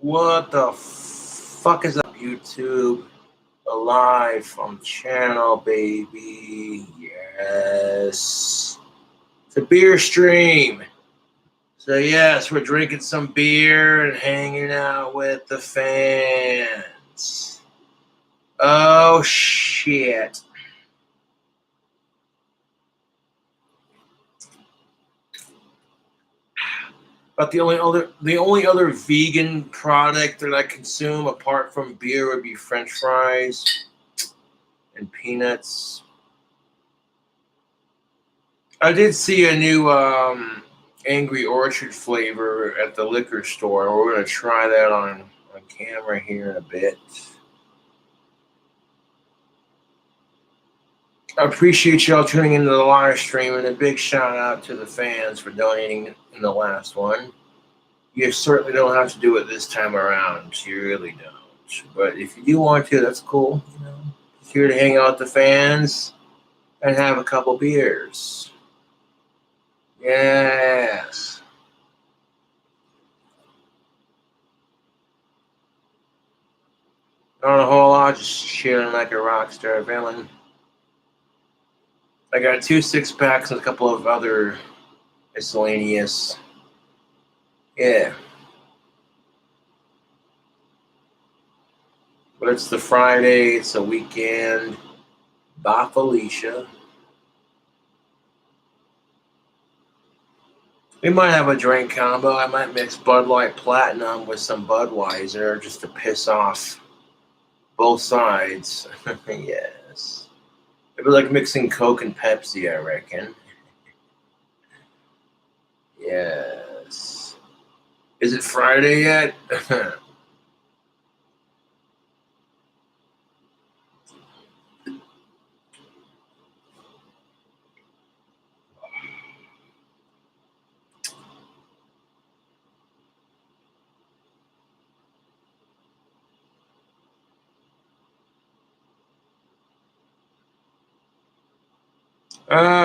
What the fuck is up, YouTube? Alive from channel, baby. Yes. It's a beer stream. So, yes, we're drinking some beer and hanging out with the fans. Oh, shit. But the only other vegan product that I consume apart from beer would be French fries and peanuts. I did see a new Angry Orchard flavor at the liquor store. We're gonna try that on camera here in a bit. I appreciate y'all tuning into the live stream, and a big shout out to the fans for donating in the last one. You certainly don't have to do it this time around. You really don't. But if you do want to, that's cool. You know, just here to hang out with the fans and have a couple beers. Yes. Not a whole lot, just chilling like a rock star villain. I got 2 6-packs and a couple of other miscellaneous. Yeah. But it's the Friday, it's a weekend. Bye, Felicia. We might have a drink combo. I might mix Bud Light Platinum with some Budweiser just to piss off both sides. Yes. It'd be like mixing Coke and Pepsi, I reckon. Yes. Is it Friday yet?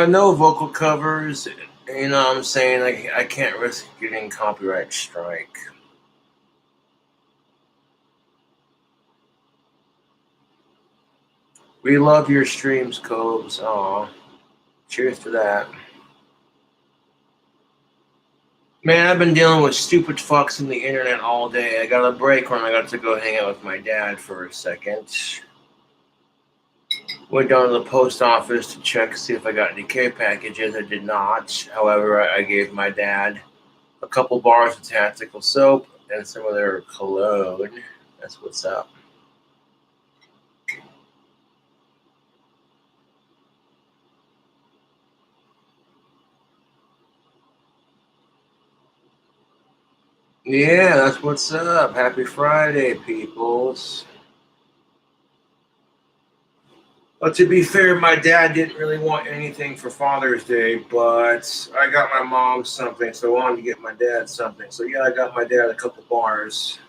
No vocal covers. You know what I'm saying? I can't risk getting copyright strike. We love your streams, Cobes. Aw. Cheers to that. Man, I've been dealing with stupid fucks in the internet all day. I got a break when I got to go hang out with my dad for a second. Went down to the post office to check, see if I got any care packages. I did not. However, I gave my dad a couple bars of tactical soap and some of their cologne. That's what's up. Yeah, that's what's up. Happy Friday, peoples. Well, to be fair, my dad didn't really want anything for Father's Day, but I got my mom something, so I wanted to get my dad something. So yeah, I got my dad a couple bars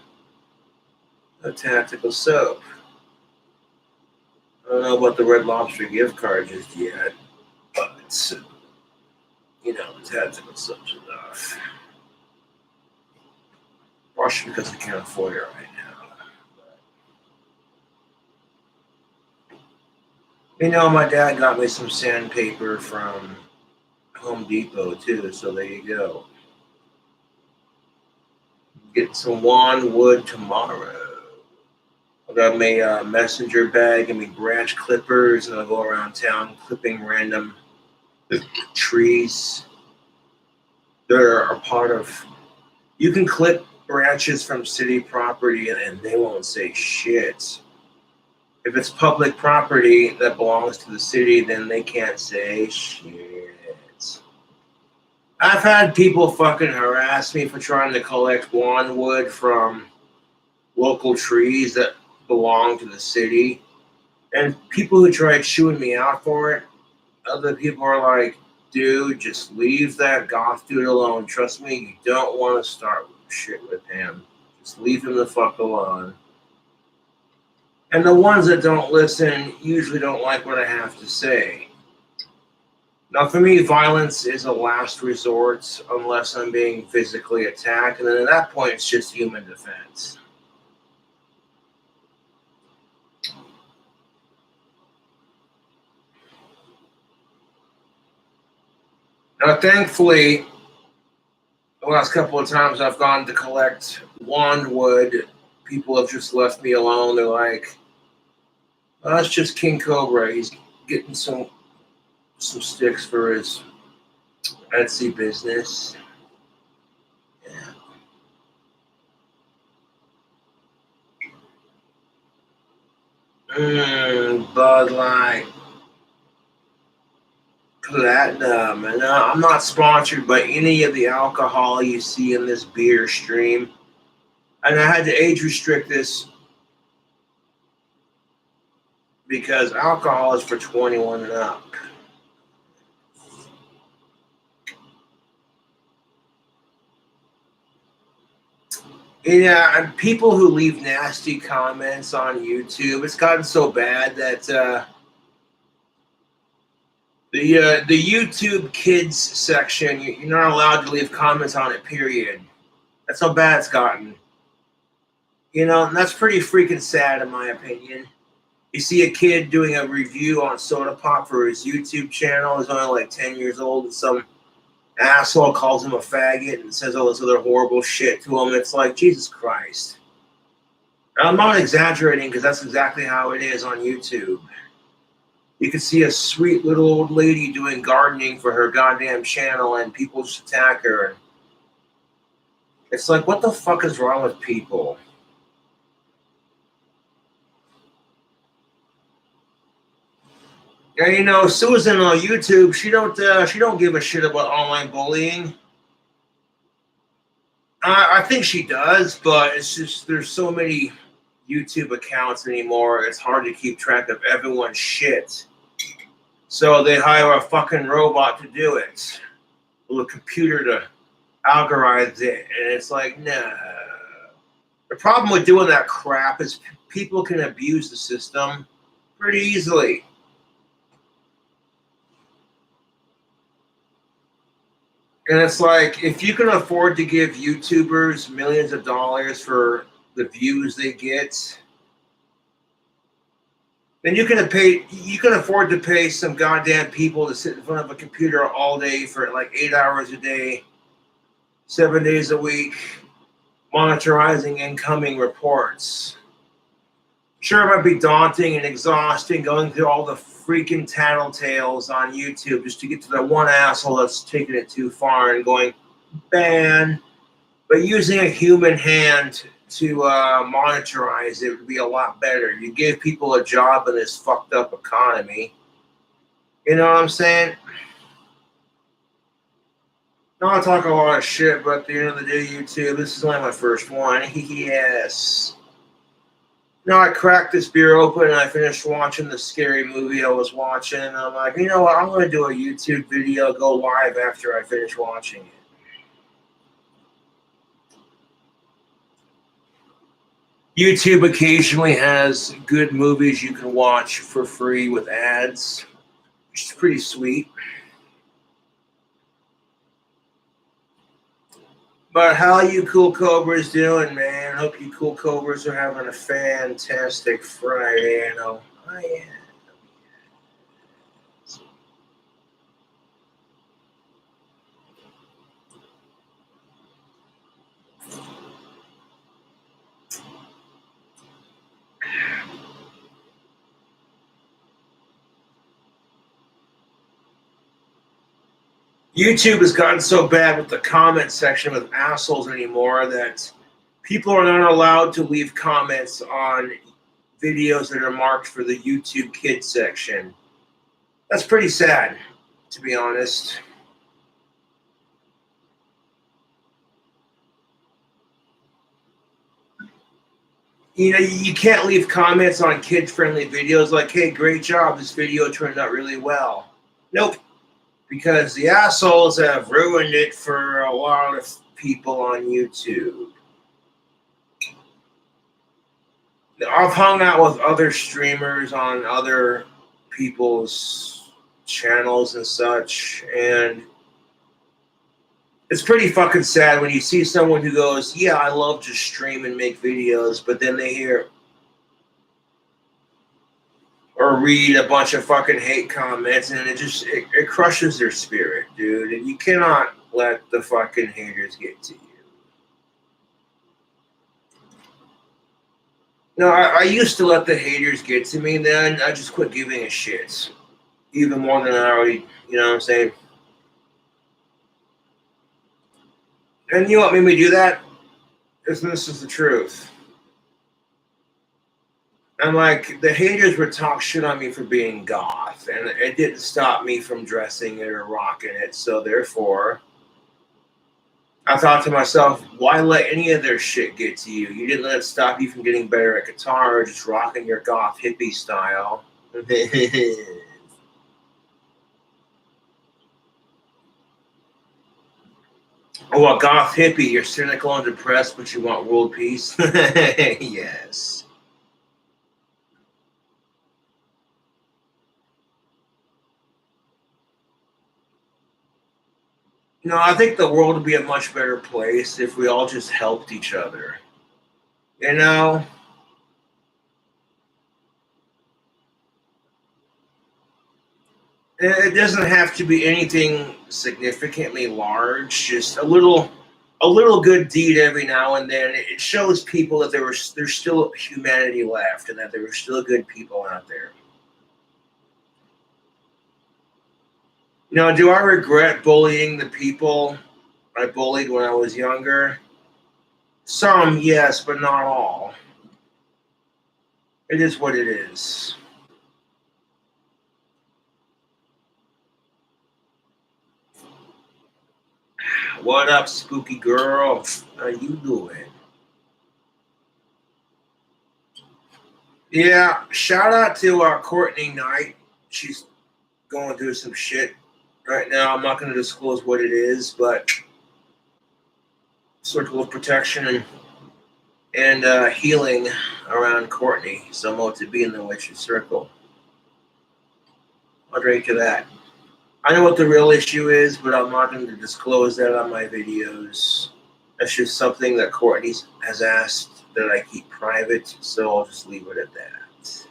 of tactical soap. I don't know about the Red Lobster gift card just yet, but you know, the tactical soap's enough. Partially because I can't afford it right now. You know, my dad got me some sandpaper from Home Depot too, so there you go. Get some wand wood tomorrow. I got me a messenger bag and me branch clippers, and I'll go around town clipping random trees that are a part of. You can clip branches from city property and they won't say shit. If it's public property that belongs to the city, then they can't say shit. I've had people fucking harass me for trying to collect wand wood from local trees that belong to the city. And people who tried chewing me out for it, other people are like, dude, just leave that goth dude alone. Trust me, you don't want to start shit with him. Just leave him the fuck alone. And the ones that don't listen usually don't like what I have to say. Now, for me, violence is a last resort unless I'm being physically attacked. And then at that point, it's just human defense. Now, thankfully, the last couple of times I've gone to collect wand wood, people have just left me alone. They're like, oh, that's just King Cobra. He's getting some sticks for his Etsy business. Bud Light Platinum. And I'm not sponsored by any of the alcohol you see in this beer stream. And I had to age restrict this because alcohol is for 21 and up. Yeah, and people who leave nasty comments on YouTube, it's gotten so bad that the YouTube Kids section, you're not allowed to leave comments on it, period. That's how bad it's gotten. You know, and that's pretty freaking sad in my opinion. You see a kid doing a review on soda pop for his YouTube channel. He's only like 10 years old, and some asshole calls him a faggot and says all this other horrible shit to him. It's like, Jesus Christ. I'm not exaggerating because that's exactly how it is on YouTube. You can see a sweet little old lady doing gardening for her goddamn channel and people just attack her. And it's like, what the fuck is wrong with people? And you know, Susan on YouTube, she don't give a shit about online bullying. I think she does, but it's just there's so many YouTube accounts anymore. It's hard to keep track of everyone's shit. So they hire a fucking robot to do it, with a computer to algorize it, and it's like, nah. The problem with doing that crap is people can abuse the system pretty easily. And it's like, if you can afford to give YouTubers millions of dollars for the views they get, then you can afford to pay some goddamn people to sit in front of a computer all day for like 8 hours a day, 7 days a week, monitoring incoming reports. Sure, it might be daunting and exhausting going through all the freaking tattletales on YouTube just to get to that one asshole that's taking it too far and going, ban. But using a human hand to monetize it would be a lot better. You give people a job in this fucked up economy. You know what I'm saying? I talk a lot of shit, but at the end of the day, YouTube, this is only my first one. Yes. No, I cracked this beer open and I finished watching the scary movie I was watching. I'm like, you know what? I'm going to do a YouTube video, go live after I finish watching it. YouTube occasionally has good movies you can watch for free with ads, which is pretty sweet. But how you cool cobras doing, man? Hope you cool cobras are having a fantastic Friday. I know I am. YouTube has gotten so bad with the comment section with assholes anymore that people are not allowed to leave comments on videos that are marked for the YouTube Kids section. That's pretty sad, to be honest. You know, you can't leave comments on kid-friendly videos like, hey, great job, this video turned out really well. Nope. Because the assholes have ruined it for a lot of people on YouTube. I've hung out with other streamers on other people's channels and such, and it's pretty fucking sad when you see someone who goes, yeah, I love to stream and make videos, but then they hear or read a bunch of fucking hate comments, and it crushes their spirit, dude. And you cannot let the fucking haters get to you. No, I used to let the haters get to me, and then I just quit giving a shit. Even more than I already, you know what I'm saying? And you know what made me do that? This is the truth. And like, the haters would talk shit on me for being goth, and it didn't stop me from dressing it or rocking it. So therefore, I thought to myself, why let any of their shit get to you? You didn't let it stop you from getting better at guitar or just rocking your goth hippie style. Oh, a goth hippie, you're cynical and depressed, but you want world peace? Yes. No, I think the world would be a much better place if we all just helped each other. You know? It doesn't have to be anything significantly large, just a little good deed every now and then. It shows people that there's still humanity left and that there are still good people out there. You know, do I regret bullying the people I bullied when I was younger? Some, yes, but not all. It is what it is. What up, spooky girl? How you doing? Yeah, shout out to Courtney Knight. She's going through some shit right now. I'm not going to disclose what it is, but circle of protection and healing around Courtney. Someone to be in the witch's circle. I'll drink to that. I know what the real issue is, but I'm not going to disclose that on my videos. That's just something that Courtney has asked that I keep private, so I'll just leave it at that.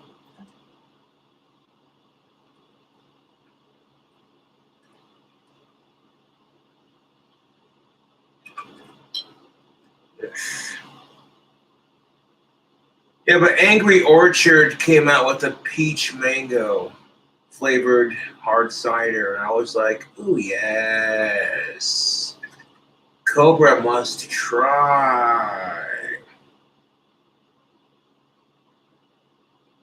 Yeah, but Angry Orchard came out with a peach mango flavored hard cider, and I was like, ooh, yes. Cobra must try.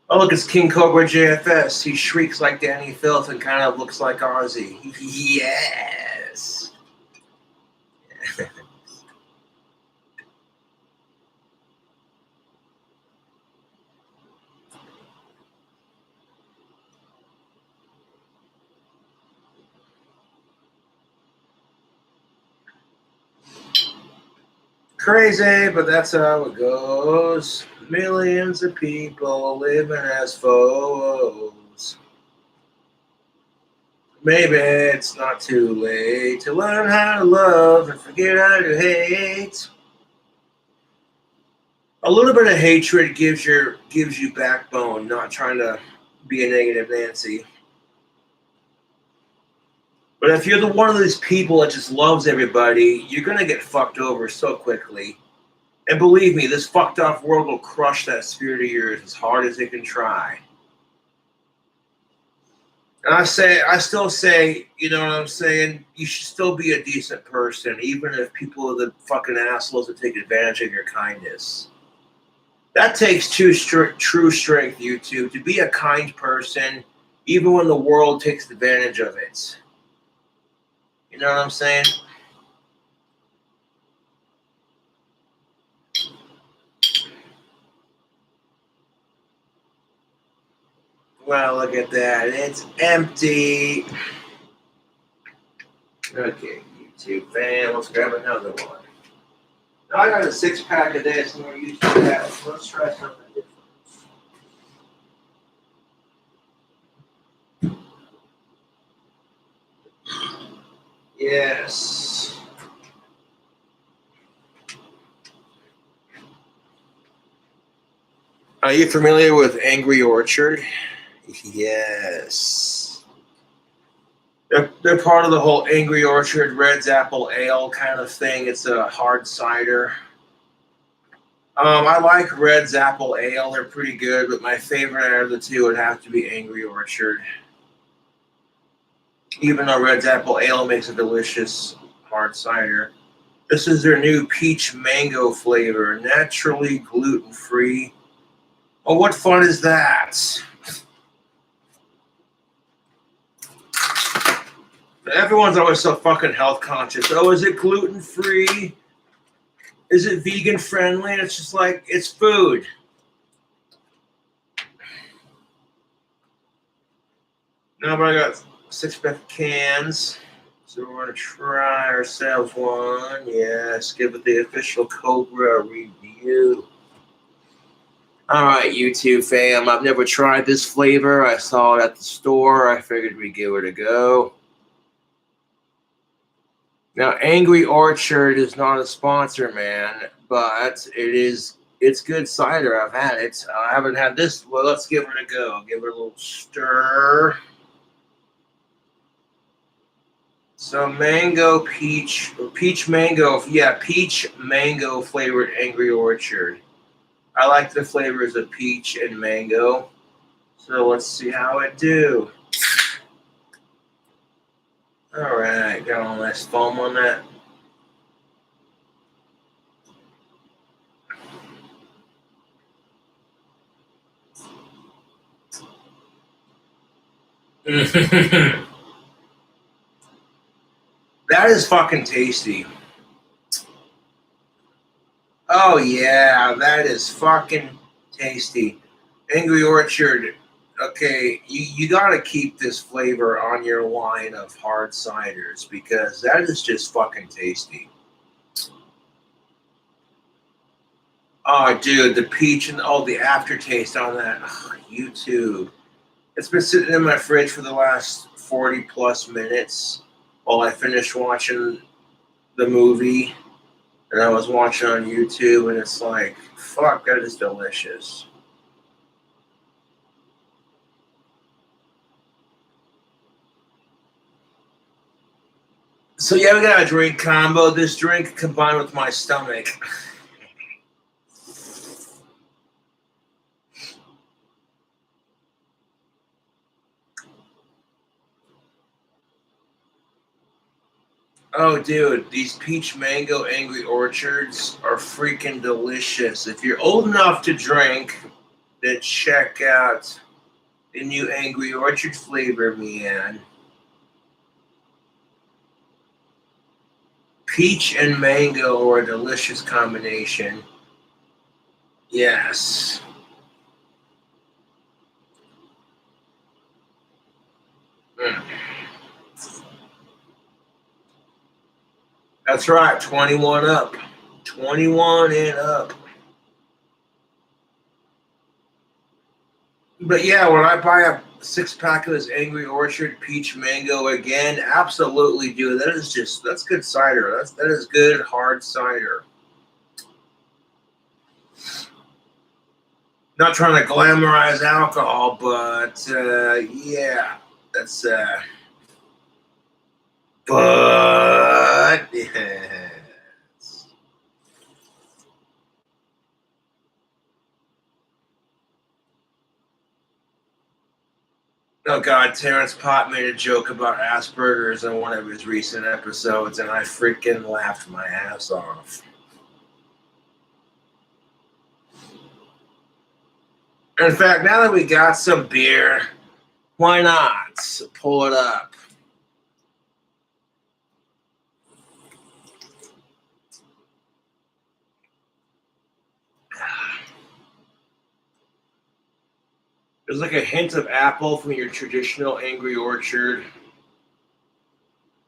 Oh, look, it's King Cobra JFS. He shrieks like Danny Filth and kind of looks like Ozzy. Yes. Crazy, but that's how it goes. Millions of people living as foes. Maybe it's not too late to learn how to love and forget how to hate. A little bit of hatred gives you backbone, not trying to be a negative Nancy. But if you're the one of these people that just loves everybody, you're gonna get fucked over so quickly. And believe me, this fucked off world will crush that spirit of yours as hard as it can try. And I still say, you know what I'm saying? You should still be a decent person, even if people are the fucking assholes that take advantage of your kindness. That takes true strength, YouTube, to be a kind person, even when the world takes advantage of it. You know what I'm saying? Well, look at that. It's empty. Okay, YouTube fam, let's grab another one. Now I got a 6-pack of this, and we're used to that. So let's try something different. Yes. Are you familiar with Angry Orchard? Yes. They're part of the whole Angry Orchard Red's Apple Ale kind of thing. It's a hard cider. I like Red's Apple Ale. They're pretty good, but my favorite out of the two would have to be Angry Orchard. Even though Red's Apple Ale makes a delicious hard cider. This is their new peach mango flavor, naturally gluten-free. Oh, what fun is that? Everyone's always so fucking health conscious. Oh, is it gluten-free? Is it vegan friendly? And it's just like, it's food. Now, but I got 6-pack cans. So we're going to try ourselves one. Yes, give it the official Cobra review. All right, YouTube fam. I've never tried this flavor. I saw it at the store. I figured we'd give it a go. Now, Angry Orchard is not a sponsor, man, but it's good cider. I've had it. I haven't had this. Well, let's give it a go. Give it a little stir. So mango, peach mango. Yeah, peach mango flavored Angry Orchard. I like the flavors of peach and mango. So let's see how it do. All right, got all nice foam on that. That is fucking tasty. Oh yeah, that is fucking tasty. Angry Orchard. Okay, you gotta keep this flavor on your line of hard ciders because that is just fucking tasty. Oh, dude, the peach and the aftertaste on that. Oh, YouTube. It's been sitting in my fridge for the last 40 plus minutes while I finished watching the movie. And I was watching on YouTube, and it's like, fuck, that is delicious. So yeah, we got a drink combo. This drink combined with my stomach. Oh, dude, these peach mango Angry Orchards are freaking delicious. If you're old enough to drink, then check out the new Angry Orchard flavor, man. Peach and mango are a delicious combination. Yes. Mm. That's right, 21 up. 21 and up. But yeah, when I buy a 6-pack of this Angry Orchard Peach Mango again, absolutely do. That's good cider. That is good hard cider. Not trying to glamorize alcohol, but yeah, that's but yes. Oh God, Terrence Pott made a joke about Asperger's in one of his recent episodes, and I freaking laughed my ass off. In fact, now that we got some beer, why not pull it up? There's like a hint of apple from your traditional Angry Orchard.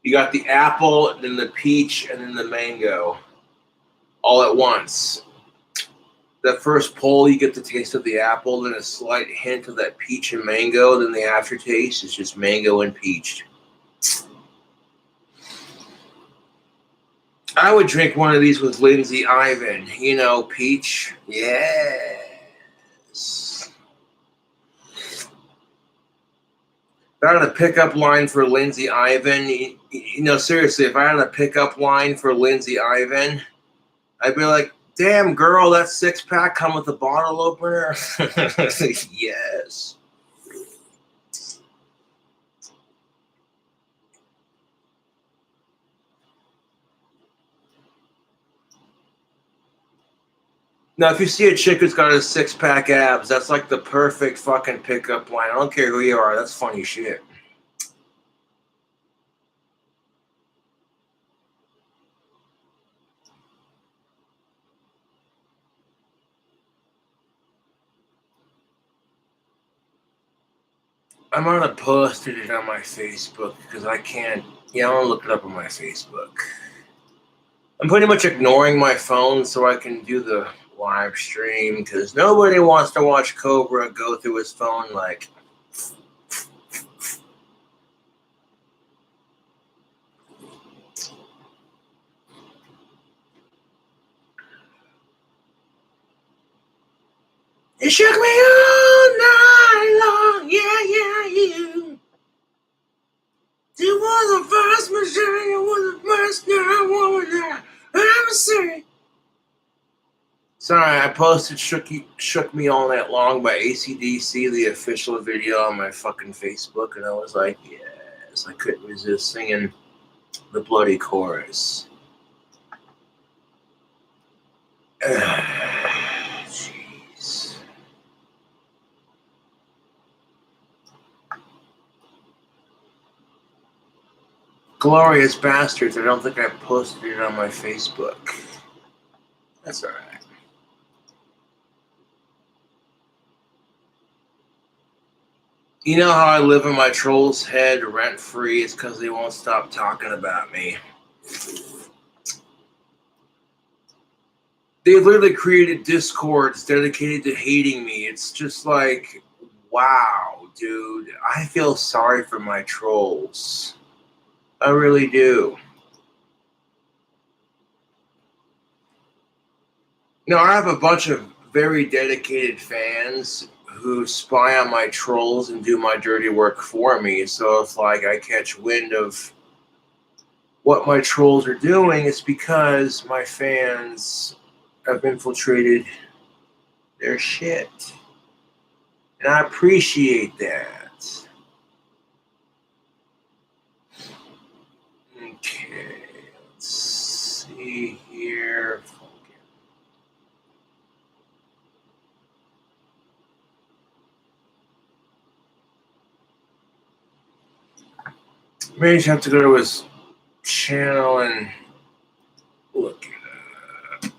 You got the apple, then the peach, and then the mango all at once. The first pull, you get the taste of the apple, then a slight hint of that peach and mango, then the aftertaste is just mango and peach. I would drink one of these with Lindsay Ivan. You know, peach. Yes. If I had a pickup line for Lindsay Ivan, seriously, if I had a pickup line for Lindsay Ivan, I'd be like, damn, girl, that 6-pack come with a bottle opener? Yes. Now, if you see a chick who's got a 6-pack abs, that's like the perfect fucking pickup line. I don't care who you are. That's funny shit. I might have posted it on my Facebook because I can't. Yeah, I want to look it up on my Facebook. I'm pretty much ignoring my phone so I can do the live stream because nobody wants to watch Cobra go through his phone like. It shook me all night long, yeah. You were the first machine, you were the first girl woman that I ever seen. Sorry, I posted Shook Me All Night Long by AC/DC, the official video on my fucking Facebook, and I was like, yes, I couldn't resist singing the bloody chorus. Jeez. Glorious Bastards, I don't think I posted it on my Facebook. That's alright. You know how I live in my troll's head rent-free? It's because they won't stop talking about me. They've literally created discords dedicated to hating me. It's just like, wow, dude. I feel sorry for my trolls. I really do. I have a bunch of very dedicated fans who spy on my trolls and do my dirty work for me. So if I catch wind of what my trolls are doing, it's because my fans have infiltrated their shit. And I appreciate that. Okay, let's see here. Maybe I have to go to his channel and look it up.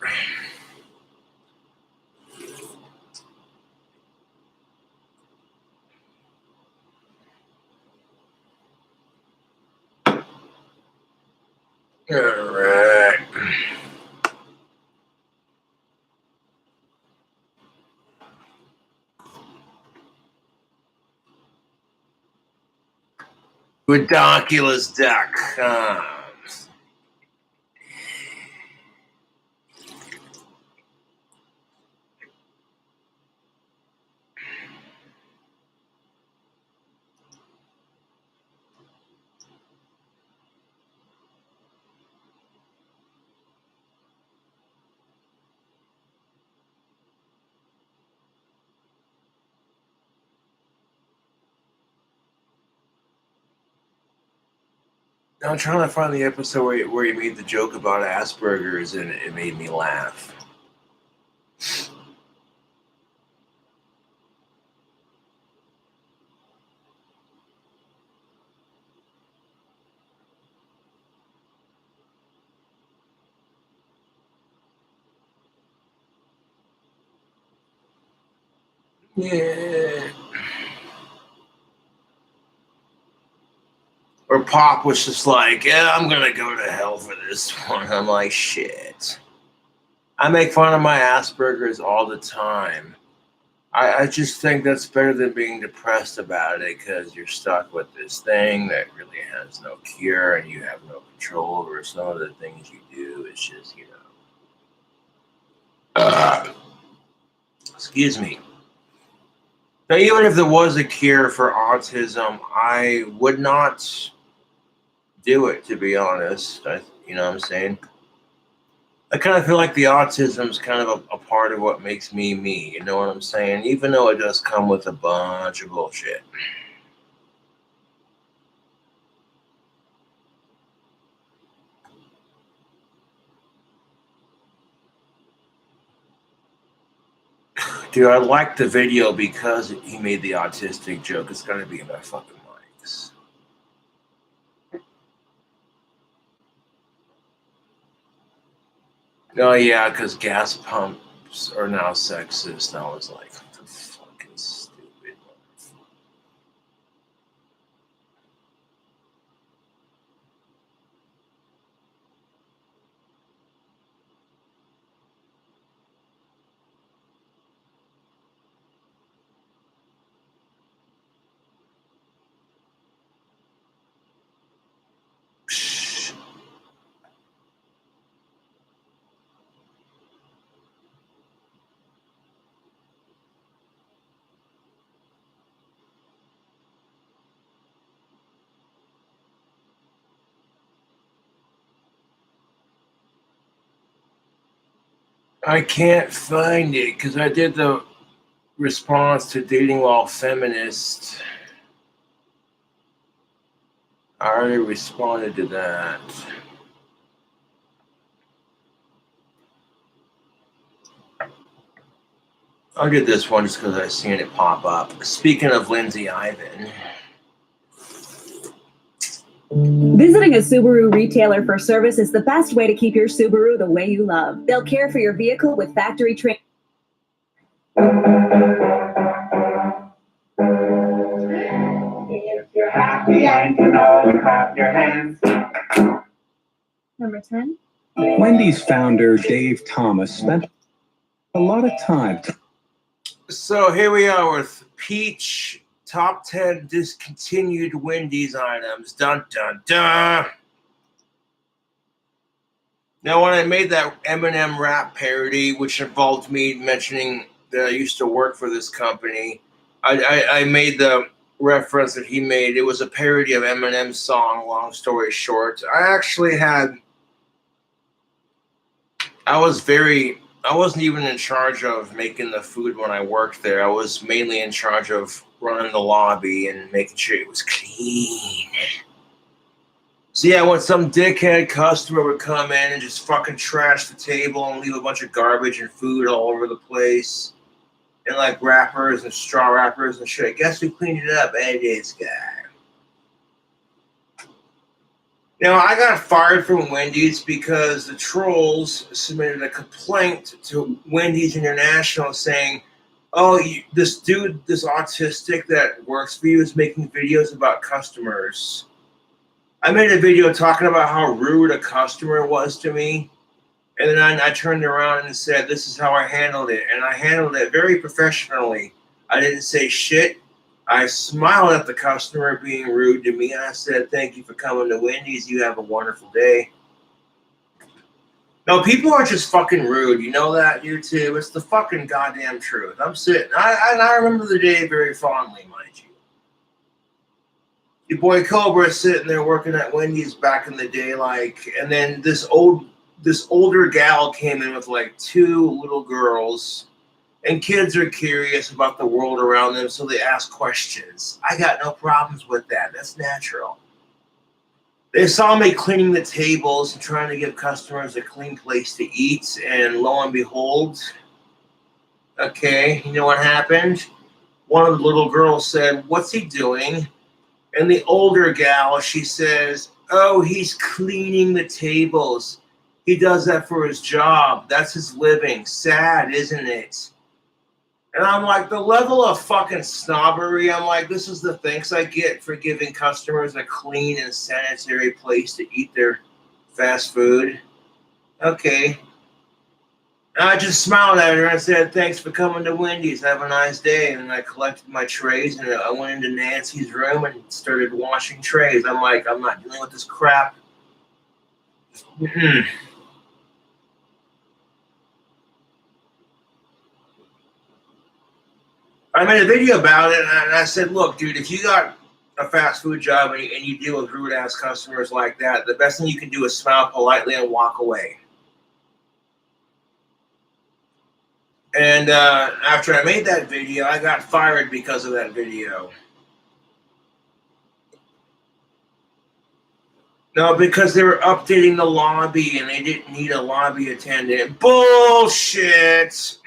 All right. Redonkulous.com. I'm trying to find the episode where he made the joke about Asperger's and it made me laugh. Yeah. Or Pop was just like, yeah, I'm going to go to hell for this one. I'm like, shit. I make fun of my Asperger's all the time. I just think that's better than being depressed about it because you're stuck with this thing that really has no cure and you have no control over some of the things you do. It's just, excuse me. Now, even if there was a cure for autism, I would not do it, to be honest. You know what I'm saying? I kind of feel like the autism is kind of a part of what makes me me. You know what I'm saying? Even though it does come with a bunch of bullshit. Dude, I liked the video because he made the autistic joke. It's gonna be in my fucking mics. Oh yeah, because gas pumps are now sexist. I was like, the fucking stupid. I can't find it because I did the response to dating while feminist. I already responded to that. I'll get this one just because I've seen it pop up. Speaking of Lindsay Ivan. Visiting a Subaru retailer for service is the best way to keep your Subaru the way you love. They'll care for your vehicle with factory training. If you're happy and you know it, clap your hands. Number 10. Wendy's founder, Dave Thomas, spent a lot of time. So here we are with Peach top 10 discontinued Wendy's items. Dun dun dun. Now, when I made that Eminem rap parody, which involved me mentioning that I used to work for this company, I made the reference that he made. It was a parody of Eminem's song, long story short. I wasn't even in charge of making the food when I worked there. I was mainly in charge of running the lobby and making sure it was clean. So yeah, when some dickhead customer would come in and just fucking trash the table and leave a bunch of garbage and food all over the place, and like wrappers and straw wrappers and shit, guess who cleaned it up? This guy. Now, I got fired from Wendy's because the trolls submitted a complaint to Wendy's International saying, oh, this dude, this autistic that works for you is making videos about customers. I made a video talking about how rude a customer was to me. And then I turned around and said, this is how I handled it. And I handled it very professionally. I didn't say shit. I smiled at the customer being rude to me. And I said, thank you for coming to Wendy's. You have a wonderful day. No, people are just fucking rude. You know that, YouTube? It's the fucking goddamn truth. I'm sitting. I remember the day very fondly, mind you. Your boy Cobra is sitting there working at Wendy's back in the day, and then this older gal came in with like two little girls, and kids are curious about the world around them, so they ask questions. I got no problems with that. That's natural. They saw me cleaning the tables and trying to give customers a clean place to eat, and lo and behold, okay, you know what happened? One of the little girls said, "What's he doing?" And the older gal, she says, oh, he's cleaning the tables. He does that for his job. That's his living. Sad, isn't it? And I'm like, the level of fucking snobbery, I'm like, this is the thanks I get for giving customers a clean and sanitary place to eat their fast food. Okay. And I just smiled at her and said, thanks for coming to Wendy's. Have a nice day. And I collected my trays and I went into Nancy's room and started washing trays. I'm like, I'm not dealing with this crap. I made a video about it, and I said, look, dude, if you got a fast food job and you deal with rude-ass customers like that, the best thing you can do is smile politely and walk away. And after I made that video, I got fired because of that video. No, because they were updating the lobby and they didn't need a lobby attendant. Bullshit!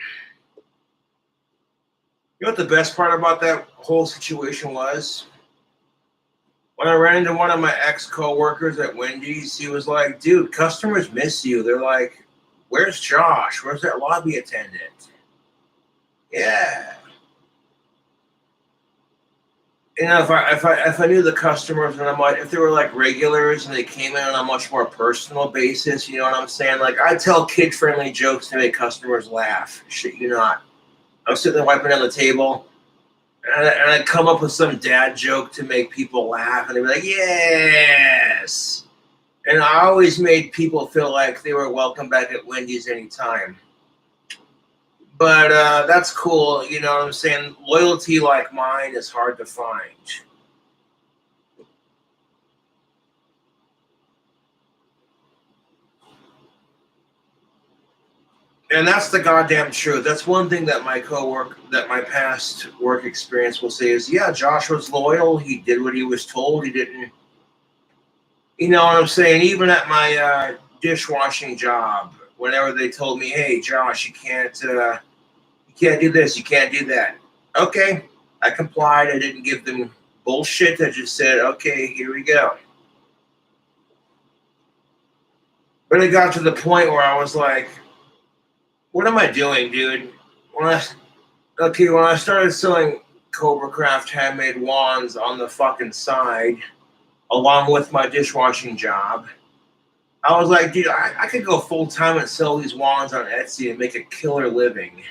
You know what the best part about that whole situation was? When I ran into one of my ex-coworkers at Wendy's, he was like, dude, customers miss you. They're like, where's Josh? Where's that lobby attendant? Yeah. You know, if I knew the customers and if they were like regulars and they came in on a much more personal basis, you know what I'm saying? Like, I tell kid-friendly jokes to make customers laugh. Shit, you not. I'm sitting there wiping down the table, and I'd come up with some dad joke to make people laugh, and they'd be like, yes. And I always made people feel like they were welcome back at Wendy's anytime. But that's cool, you know what I'm saying? Loyalty like mine is hard to find. And that's the goddamn truth. That's one thing that my past work experience will say is, yeah, Josh was loyal. He did what he was told. He didn't, you know what I'm saying? Even at my dishwashing job, whenever they told me, hey, Josh, you can't do this, you can't do that. Okay, I complied. I didn't give them bullshit. I just said, okay, here we go. But it got to the point where I was like, what am I doing, dude? When I started selling Cobra Craft handmade wands on the fucking side, along with my dishwashing job, I was like, dude, I could go full time and sell these wands on Etsy and make a killer living.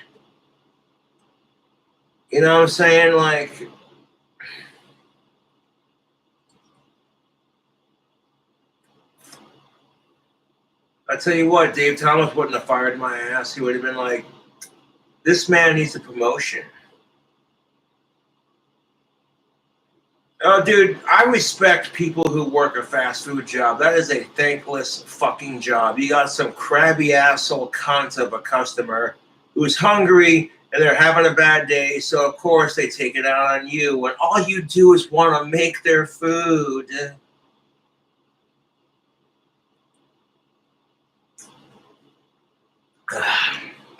You know what I'm saying? Like, I tell you what, Dave Thomas wouldn't have fired my ass. He would have been like, this man needs a promotion. Oh, dude, I respect people who work a fast food job. That is a thankless fucking job. You got some crabby asshole cunt of a customer who's hungry and they're having a bad day, so of course they take it out on you when all you do is want to make their food.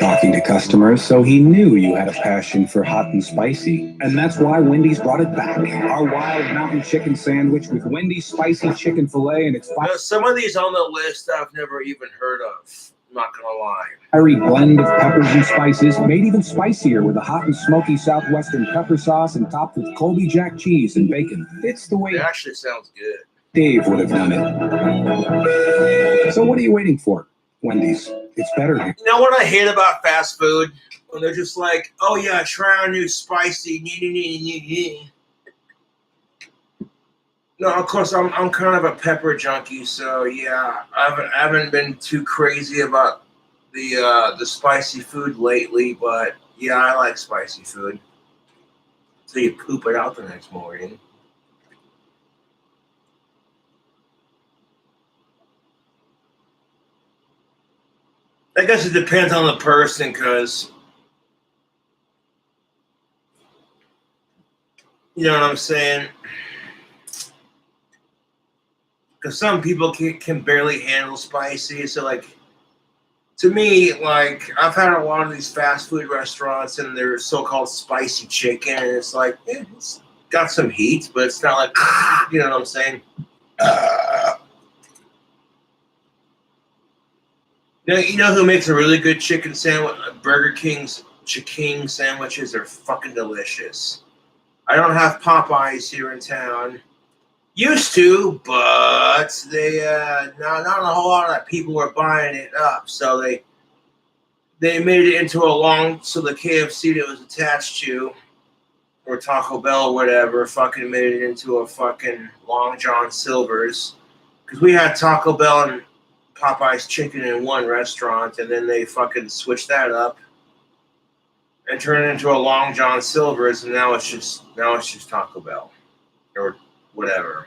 Talking to customers, so he knew you had a passion for hot and spicy. And that's why Wendy's brought it back. Our wild mountain chicken sandwich with Wendy's spicy chicken filet and its some of these on the list I've never even heard of. I'm not gonna lie. fiery blend of peppers and spices, made even spicier with a hot and smoky southwestern pepper sauce and topped with Colby Jack cheese and bacon. It's the way It actually sounds good. Dave would have done it. So what are you waiting for? Wendy's. It's better here. You know what I hate about fast food? When they're just like, oh yeah, try our new spicy. No, of course I'm kind of a pepper junkie, so yeah, I haven't been too crazy about the spicy food lately, but yeah, I like spicy food. So you poop it out the next morning. I guess it depends on the person, because you know what I'm saying? Because some people can barely handle spicy. So, like, to me, like, I've had a lot of these fast food restaurants and they're so-called spicy chicken, and it's like, it's got some heat, but it's not like, you know what I'm saying? Now, you know who makes a really good chicken sandwich? Burger King's chicken sandwiches are fucking delicious. I don't have Popeyes here in town. Used to, but they not a whole lot of people were buying it up. So they made it into so the KFC that was attached to, or Taco Bell or whatever, fucking made it into a fucking Long John Silver's. Because we had Taco Bell and Popeye's chicken in one restaurant, and then they fucking switched that up. and turned it into a Long John Silver's, and now it's just Taco Bell or whatever.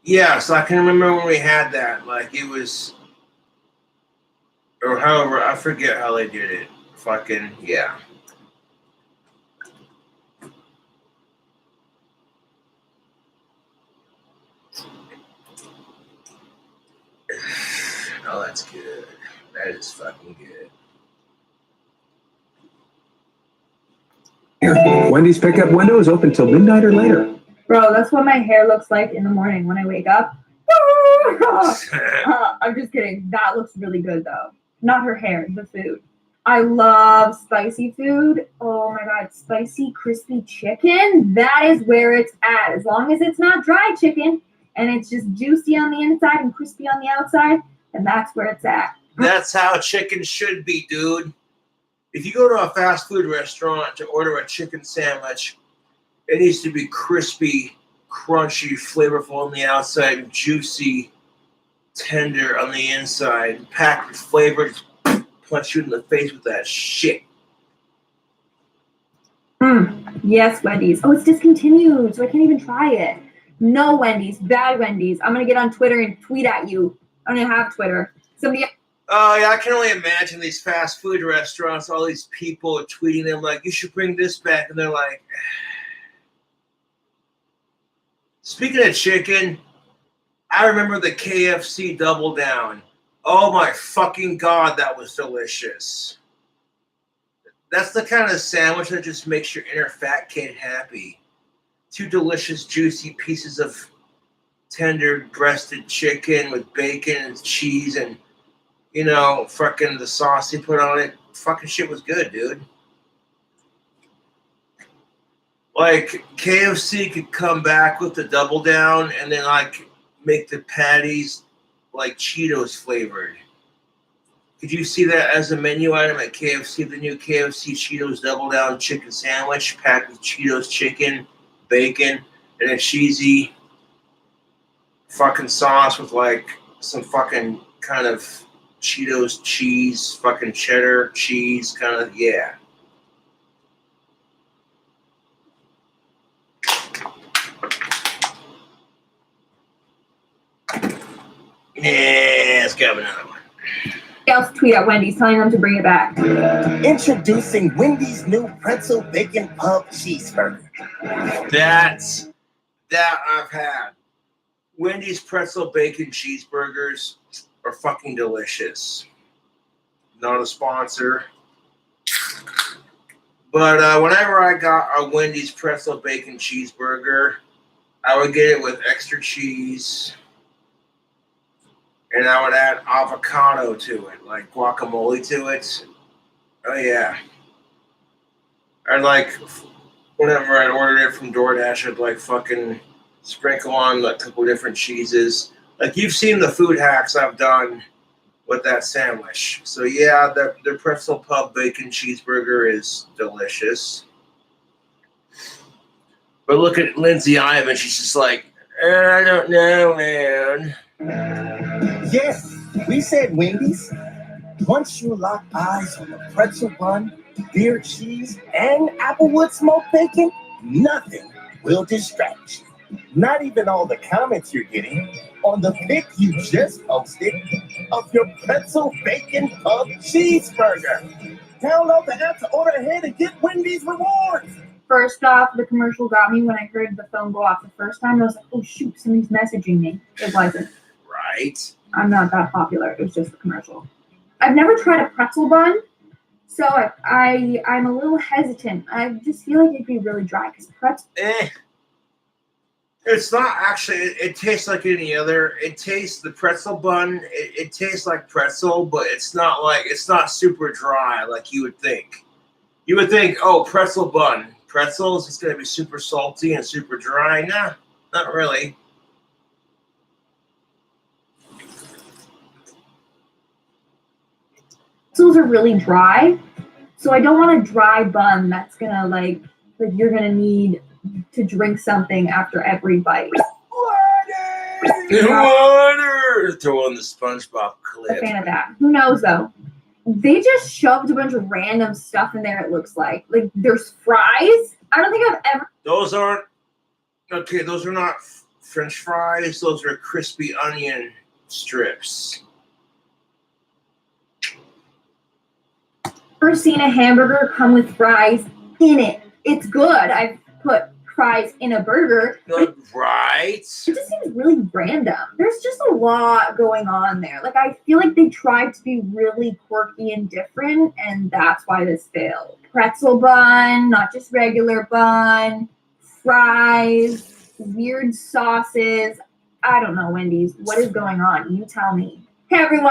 Yeah, so I can remember when we had that. Like it was, or however, I forget how they did it. Fucking yeah. Oh, that's good. That is fucking good. Wendy's pickup window is open till midnight or later. Bro, that's what my hair looks like in the morning when I wake up. I'm just kidding. That looks really good though. Not her hair, the food. I love spicy food. Oh my god, spicy crispy chicken. That is where it's at. As long as it's not dry chicken and it's just juicy on the inside and crispy on the outside, then that's where it's at. That's how chicken should be, dude. If you go to a fast food restaurant to order a chicken sandwich, it needs to be crispy, crunchy, flavorful on the outside, and juicy, tender on the inside, packed with flavor. Just punch you in the face with that shit. Yes, Wendy's. Oh, it's discontinued, so I can't even try it. No Wendy's, bad Wendy's. I'm gonna get on Twitter and tweet at you. I don't even have Twitter. Somebody. Oh, yeah, I can only imagine these fast food restaurants, all these people are tweeting them like, you should bring this back. And they're like, speaking of chicken, I remember the KFC Double Down. Oh my fucking God, that was delicious. That's the kind of sandwich that just makes your inner fat kid happy. 2 delicious, juicy pieces of tender breasted chicken with bacon and cheese and, you know, fucking the sauce he put on it. Fucking shit was good, dude. Like, KFC could come back with the Double Down and then, like, make the patties, like, Cheetos flavored. Could you see that as a menu item at KFC? The new KFC Cheetos Double Down chicken sandwich packed with Cheetos chicken, bacon, and a cheesy fucking sauce with, like, some fucking kind of Cheetos cheese, fucking cheddar cheese, kind of, yeah. Yeah, let's go another one. Else tweet at Wendy's telling them to bring it back. Introducing Wendy's new pretzel bacon pub cheeseburger. That I've had. Wendy's pretzel bacon cheeseburgers are fucking delicious. Not a sponsor. But whenever I got a Wendy's pretzel bacon cheeseburger, I would get it with extra cheese. And I would add avocado to it, like guacamole to it. Oh, yeah. I'd like, whenever I'd ordered it from DoorDash, I'd like fucking sprinkle on like a couple different cheeses. Like, you've seen the food hacks I've done with that sandwich. So, yeah, the pretzel pub bacon cheeseburger is delicious. But look at Lindsay Ivan. She's just like, I don't know, man. Yes, we said Wendy's. Once you lock eyes on the pretzel bun, beer cheese, and applewood smoked bacon, nothing will distract you. Not even all the comments you're getting on the pic you just posted of your pretzel bacon pub cheeseburger. Download the app to order ahead and get Wendy's rewards. First off, the commercial got me when I heard the phone go off the first time. I was like, oh shoot, somebody's messaging me. It wasn't. Right. I'm not that popular. It was just the commercial. I've never tried a pretzel bun, so I'm a little hesitant. I just feel like it'd be really dry because pretzel. It's not actually. It tastes like any other. It tastes the pretzel bun. It tastes like pretzel, but it's not super dry like you would think. You would think, oh, pretzel bun, pretzels. It's gonna be super salty and super dry. Nah, not really. Pretzels are really dry, so I don't want a dry bun that's gonna like you're gonna need to drink something after every bite. Water! Throw on the SpongeBob A clip. fan of that. Who knows though? they just shoved a bunch of random stuff in there, it looks like. Like, there's fries. I don't think I've ever... Those aren't... Okay, those are not French fries. Those are crispy onion strips. Ever seen a hamburger come with fries in it. It's good. I've put fries in a burger. Good, right? It just seems really random. There's just a lot going on there. Like, I feel like they tried to be really quirky and different, and that's why this failed. Pretzel bun, not just regular bun, fries, weird sauces. I don't know, Wendy's. What is going on? You tell me. Hey, everyone.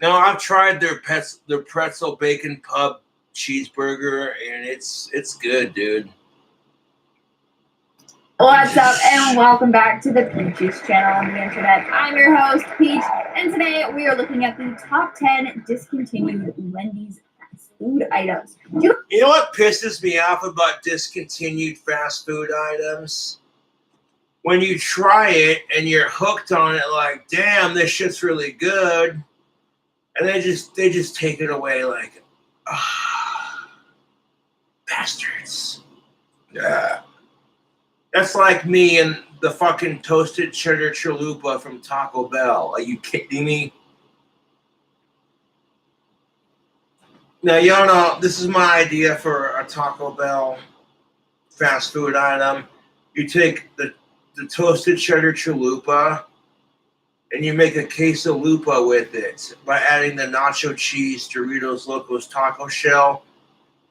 No, I've tried their pretzel bacon pub cheeseburger, and it's good, dude. What's up, and welcome back to the Peach's channel on the internet. I'm your host, Peach, and today we are looking at the top 10 discontinued Wendy's fast food items. You know what pisses me off about discontinued fast food items? When you try it and you're hooked on it, like, damn, this shit's really good, and they just take it away, like, bastards. Yeah. That's like me and the fucking toasted cheddar chalupa from Taco Bell. Are you kidding me? Now, y'all know, this is my idea for a Taco Bell fast food item. You take the toasted cheddar chalupa and you make a quesalupa with it by adding the nacho cheese Doritos Locos taco shell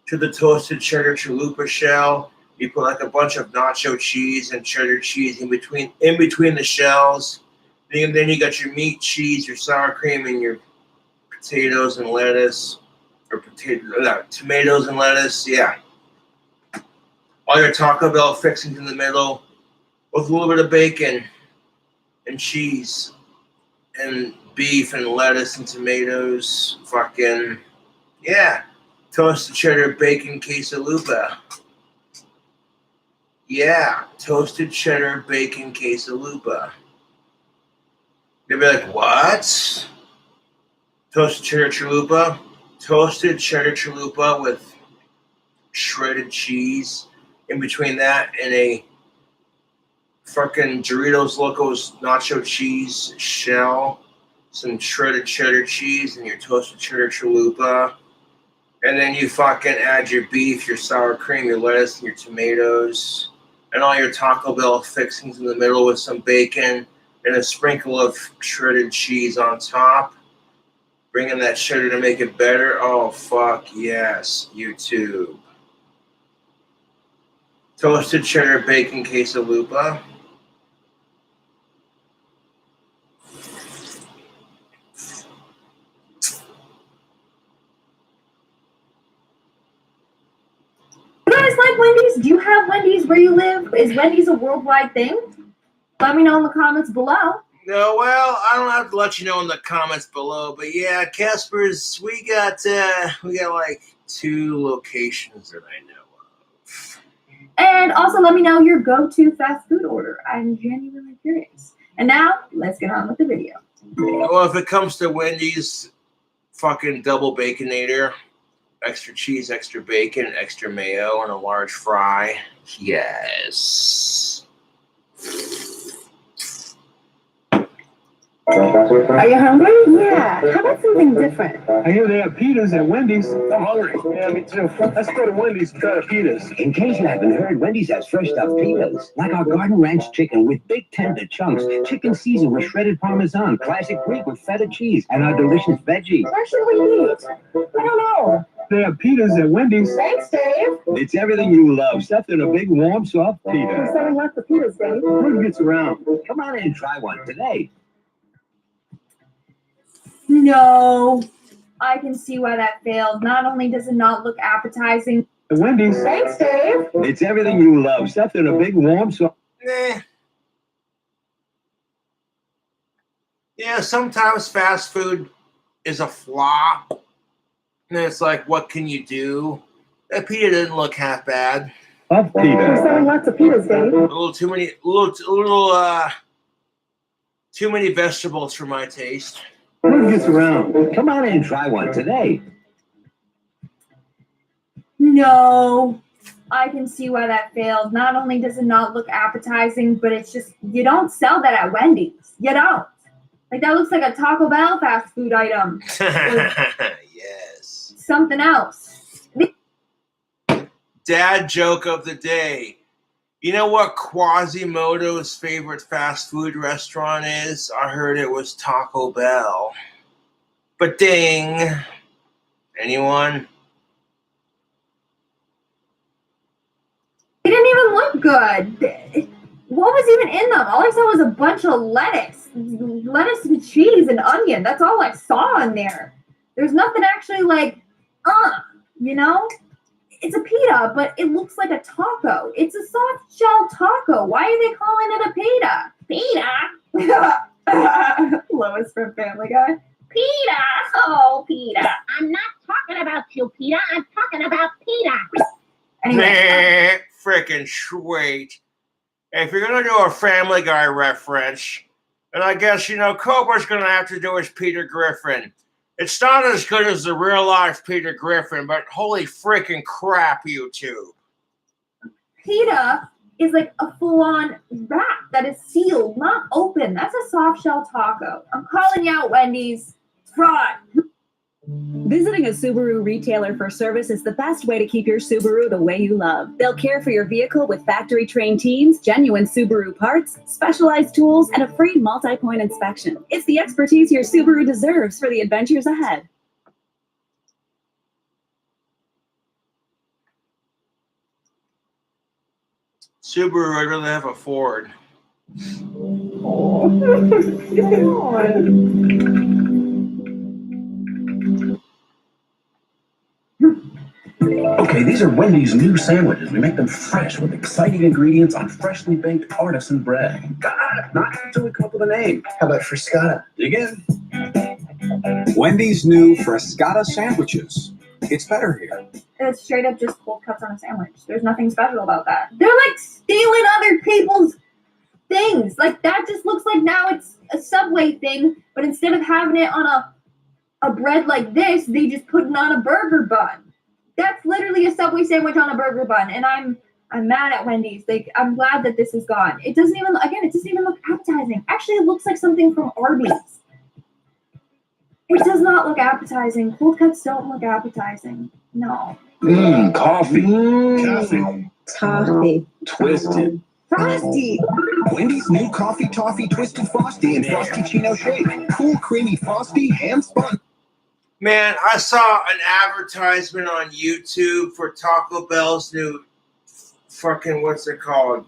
to the toasted cheddar chalupa shell. You put like a bunch of nacho cheese and cheddar cheese in between the shells. And then you got your meat, cheese, your sour cream, and your potatoes and lettuce. Or tomatoes and lettuce, yeah. All your Taco Bell fixings in the middle with a little bit of bacon and cheese and beef and lettuce and tomatoes. Fucking, yeah. Toasted cheddar bacon quesalupa. Yeah, toasted cheddar bacon quesalupa. You'll be like, what? Toasted cheddar chalupa? Toasted cheddar chalupa with shredded cheese in between that and a fucking Doritos Locos nacho cheese shell, some shredded cheddar cheese, and your toasted cheddar chalupa. And then you fucking add your beef, your sour cream, your lettuce, and your tomatoes, and all your Taco Bell fixings in the middle with some bacon and a sprinkle of shredded cheese on top. Bringing that cheddar to make it better. Oh, fuck yes, YouTube. Toasted cheddar bacon quesalupa. You guys like Wendy's? Do you have Wendy's where you live? Is Wendy's a worldwide thing? Let me know in the comments below. No, well, I don't have to let you know in the comments below, but yeah, Casper's, we got like 2 locations that I know of. And also let me know your go-to fast food order. I'm genuinely curious. And now, let's get on with the video. Well, if it comes to Wendy's, fucking double baconator, extra cheese, extra bacon, extra mayo, and a large fry. Yes. Are you hungry? Yeah. How about something different? I hear they have pitas at Wendy's. I'm hungry. Yeah, me too. Let's go to Wendy's and try the pitas. In case you haven't heard, Wendy's has fresh stuffed pitas, like our garden ranch chicken with big tender chunks, chicken seasoned with shredded Parmesan, classic Greek with feta cheese, and our delicious veggies. What should we eat? I don't know. They have pitas at Wendy's. Thanks, Dave. It's everything you love, stuffed in a big, warm, soft We're pita. selling lots of pitas, Dave. Who gets around? Come on in and try one today. No. I can see why that failed. Not only does it not look appetizing. At Wendy's. Thanks, Dave. It's everything you love, stuffed in a big, warm, soft. Yeah, sometimes fast food is a flop. And it's like, what can you do? That pita didn't look half bad. Soft pita. selling lots of pitas, Dave. A little too many, too many vegetables for my taste. Word gets around. Come on in and try one today. No, I can see why that failed. Not only does it not look appetizing, but it's just, you don't sell that at Wendy's. You don't. Like, that looks like a Taco Bell fast food item. Yes. Something else. Dad joke of the day. You know what Quasimodo's favorite fast food restaurant is? I heard it was Taco Bell. But ding. Anyone? They didn't even look good. What was even in them? All I saw was a bunch of lettuce and cheese and onion. That's all I saw in there. There's nothing actually like, you know? It's a pita, but it looks like a taco. It's a soft shell taco. Why are they calling it a pita? Pita? Lois from Family Guy. Pita! Oh, Pita. I'm not talking about you, Pita. I'm talking about Pita. Anyway, Frickin' sweet. If you're gonna do a Family Guy reference, then I guess, Cobra's gonna have to do his Peter Griffin. It's not as good as the real life Peter Griffin, but holy frickin' crap, YouTube. pita is like a full-on wrap that is sealed, not open. That's a soft shell taco. I'm calling you out, Wendy's. Fraud. Visiting a Subaru retailer for service is the best way to keep your Subaru the way you love. They'll care for your vehicle with factory-trained teams, genuine Subaru parts, specialized tools, and a free multi-point inspection. It's the expertise your Subaru deserves for the adventures ahead. Subaru, I'd rather have a Ford. Okay, these are Wendy's new sandwiches. We make them fresh with exciting ingredients on freshly baked artisan bread. God, not until we come up with a name. How about Frescata? Dig in. Wendy's new Frescata sandwiches. It's better here. It's straight up just cold cuts on a sandwich. There's nothing special about that. They're like stealing other people's things. Like, that just looks like now it's a Subway thing, but instead of having it on a bread like this, they just put it on a burger bun. That's literally a Subway sandwich on a burger bun, and I'm mad at Wendy's. Like, I'm glad that this is gone. It doesn't even look appetizing. Actually, it looks like something from Arby's. It does not look appetizing. Cold cuts don't look appetizing. No. Coffee. Coffee. Toffee. Twisted. Frosty. Wendy's new Coffee Toffee Twisted Frosty and Frosty Chino Shake. Cool, creamy Frosty, hand spun. Man, I saw an advertisement on YouTube for Taco Bell's new fucking, what's it called?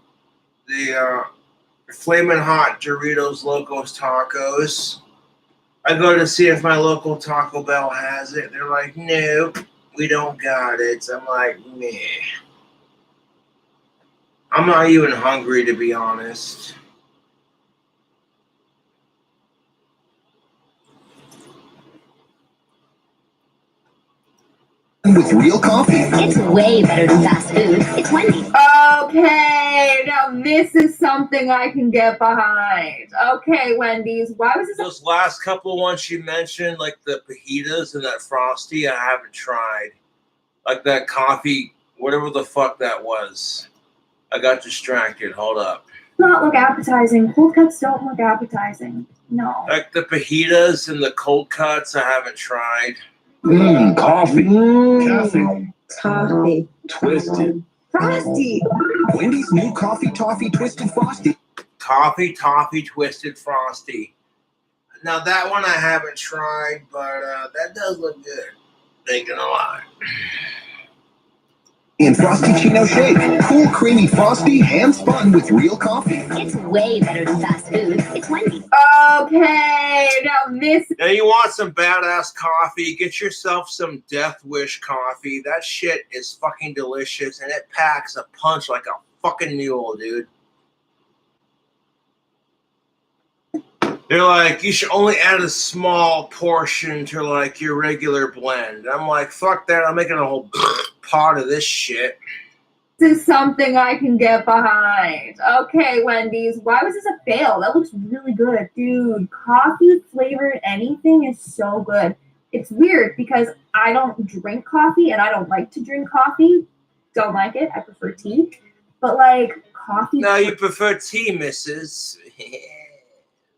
The Flamin' Hot Doritos Locos Tacos. I go to see if my local Taco Bell has it. They're like, nope, we don't got it. I'm like, meh. I'm not even hungry, to be honest. With real coffee. It's way better than fast food. It's Wendy's. Okay, now this is something I can get behind. Okay, Wendy's, why was this? Those last couple of ones you mentioned, like the fajitas and that Frosty, I haven't tried. Like that coffee, whatever the fuck that was. I got distracted. Hold up. Not look appetizing. Cold cuts don't look appetizing. No. Like the fajitas and the cold cuts, I haven't tried. Coffee. Coffee. Toffee. Twisted. Frosty. Wendy's new Coffee Toffee Twisted Frosty. Coffee Toffee Twisted Frosty. Now that one I haven't tried, but that does look good. Ain't gonna lie. And Frosty Chino Shake. Cool, creamy Frosty, hand spun with real coffee. It's way better than fast food. It's Wendy's. Okay, now this. Now you want some badass coffee, get yourself some Death Wish coffee. That shit is fucking delicious, and it packs a punch like a fucking mule, dude. They're like, you should only add a small portion to like your regular blend. I'm like, fuck that, I'm making a whole pot of this shit. This is something I can get behind. Okay, Wendy's. Why was this a fail? That looks really good. Dude, coffee flavored anything is so good. It's weird because I don't drink coffee and I don't like to drink coffee. Don't like it. I prefer tea. But like coffee. No, you prefer tea, Mrs.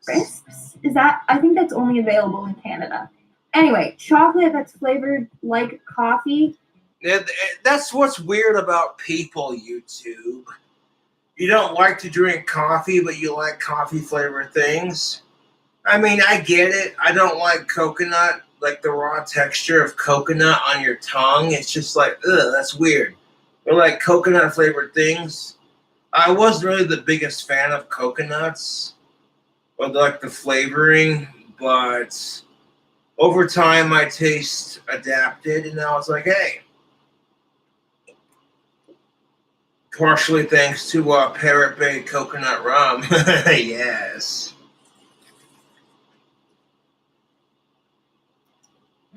Crisps? Is that? I think that's only available in Canada. Anyway, chocolate that's flavored like coffee. Yeah, that's what's weird about people, YouTube. You don't like to drink coffee, but you like coffee flavored things. I mean, I get it. I don't like coconut, like the raw texture of coconut on your tongue. It's just like, ugh, that's weird. But like coconut flavored things. I wasn't really the biggest fan of coconuts or like the flavoring, but over time my taste adapted, and I was like, hey. Partially thanks to Parrot Bay coconut rum. Yes.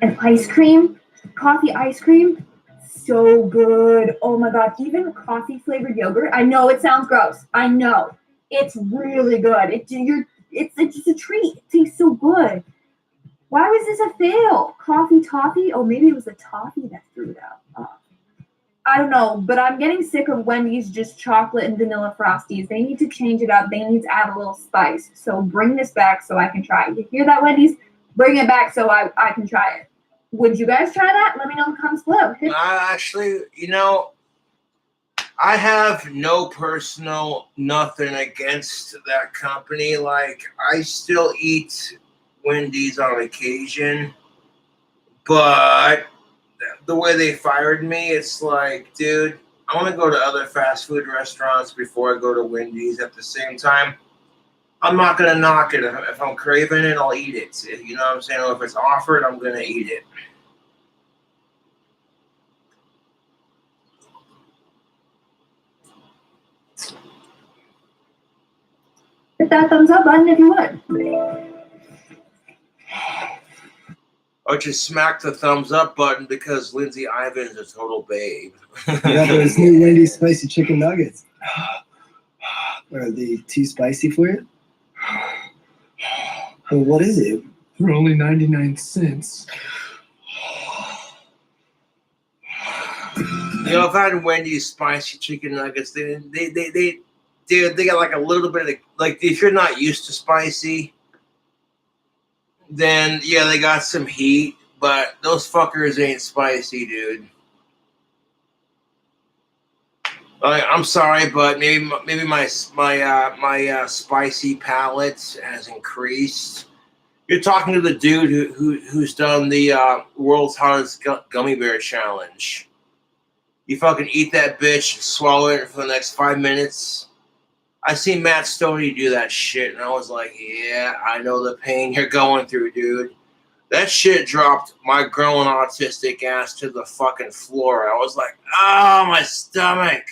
And ice cream, coffee ice cream, so good. Oh my god, even coffee flavored yogurt. I know it sounds gross. I know. It's really good. It's just a treat. It tastes so good. Why was this a fail? Coffee toffee? Oh, maybe it was the toffee that threw it out. I don't know, but I'm getting sick of Wendy's just chocolate and vanilla Frosties. They need to change it up. They need to add a little spice. So bring this back so I can try it. You hear that, Wendy's? Bring it back so I can try it. Would you guys try that? Let me know in the comments below. Actually, I have no personal nothing against that company. Like, I still eat Wendy's on occasion, but the way they fired me, it's like, dude, I want to go to other fast food restaurants before I go to Wendy's. At the same time, I'm not going to knock it. If I'm craving it, I'll eat it. You know what I'm saying? Or if it's offered, I'm going to eat it. Hit that thumbs up button if you would. Or just smack the thumbs up button because Lindsay Ivan's a total babe. Yeah, those new Wendy's spicy chicken nuggets. Are they too spicy for you? Well, what is it? For only 99 cents. I've had Wendy's spicy chicken nuggets. They got like a little bit of, like, if you're not used to spicy, then yeah, they got some heat, but those fuckers ain't spicy, dude. I'm sorry, but maybe my spicy palate has increased. You're talking to the dude who's done the world's hottest gummy bear challenge. You fucking eat that bitch, swallow it for the next 5 minutes. I seen Matt Stoney do that shit, and I was like, yeah, I know the pain you're going through, dude. That shit dropped my grown autistic ass to the fucking floor. I was like, oh, my stomach.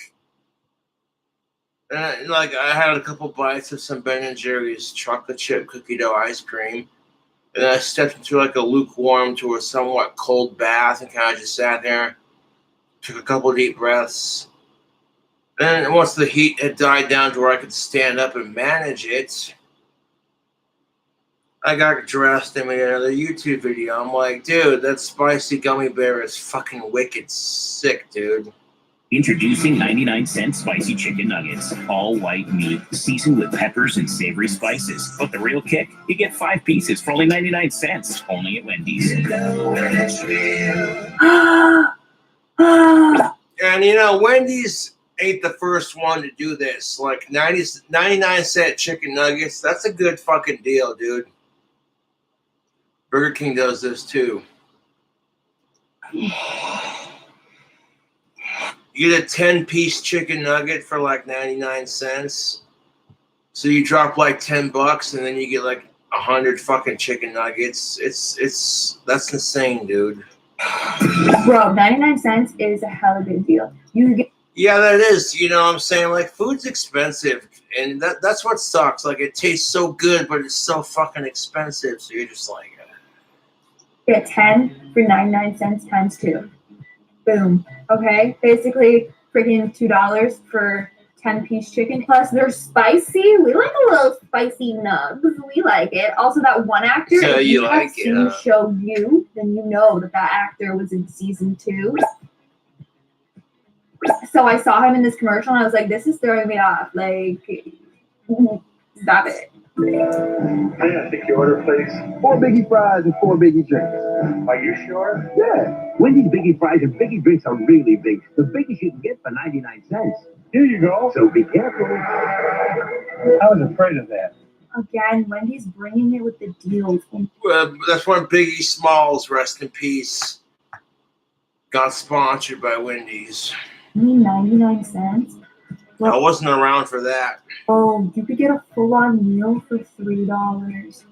And I had a couple bites of some Ben & Jerry's chocolate chip cookie dough ice cream. And then I stepped into like a lukewarm to a somewhat cold bath and kind of just sat there, took a couple deep breaths. Then once the heat had died down to where I could stand up and manage it, I got dressed and made another YouTube video. I'm like, dude, that spicy gummy bear is fucking wicked sick, dude. Introducing 99-cent spicy chicken nuggets. All white meat, seasoned with peppers and savory spices. But the real kick, you get 5 pieces for only 99 cents. Only at Wendy's. And Wendy's ain't the first one to do this. Like 99-cent chicken nuggets, that's a good fucking deal, dude. Burger King does this too. You get a 10-piece chicken nugget for like 99 cents. So you drop like $10 and then you get like 100 fucking chicken nuggets. That's insane, dude. Bro, 99 cents is a hella good deal. You get. Yeah, that is. You know what I'm saying? Like, food's expensive, and that's what sucks. Like, it tastes so good, but it's so fucking expensive, so you're just like... Get 10 for 99 cents times 2. Boom. Okay? Basically, freaking $2 for 10-piece chicken. Plus, they're spicy. We like a little spicy nugs. We like it. Also, that one actor, So if you you like have it, seen huh? Show You, then you know that that actor was in season 2. So I saw him in this commercial, and I was like, this is throwing me off. Like, stop it. Hey, I think you order, please. 4 biggie fries and 4 biggie drinks. Are you sure? Yeah. Wendy's Biggie Fries and Biggie Drinks are really big. The biggest you can get for 99 cents. Here you go. So be careful. I was afraid of that. Again, Wendy's bringing it with the deals. That's when Biggie Smalls, rest in peace, got sponsored by Wendy's. Only 99 cents? I wasn't around for that. Oh, you could get a full-on meal for $3.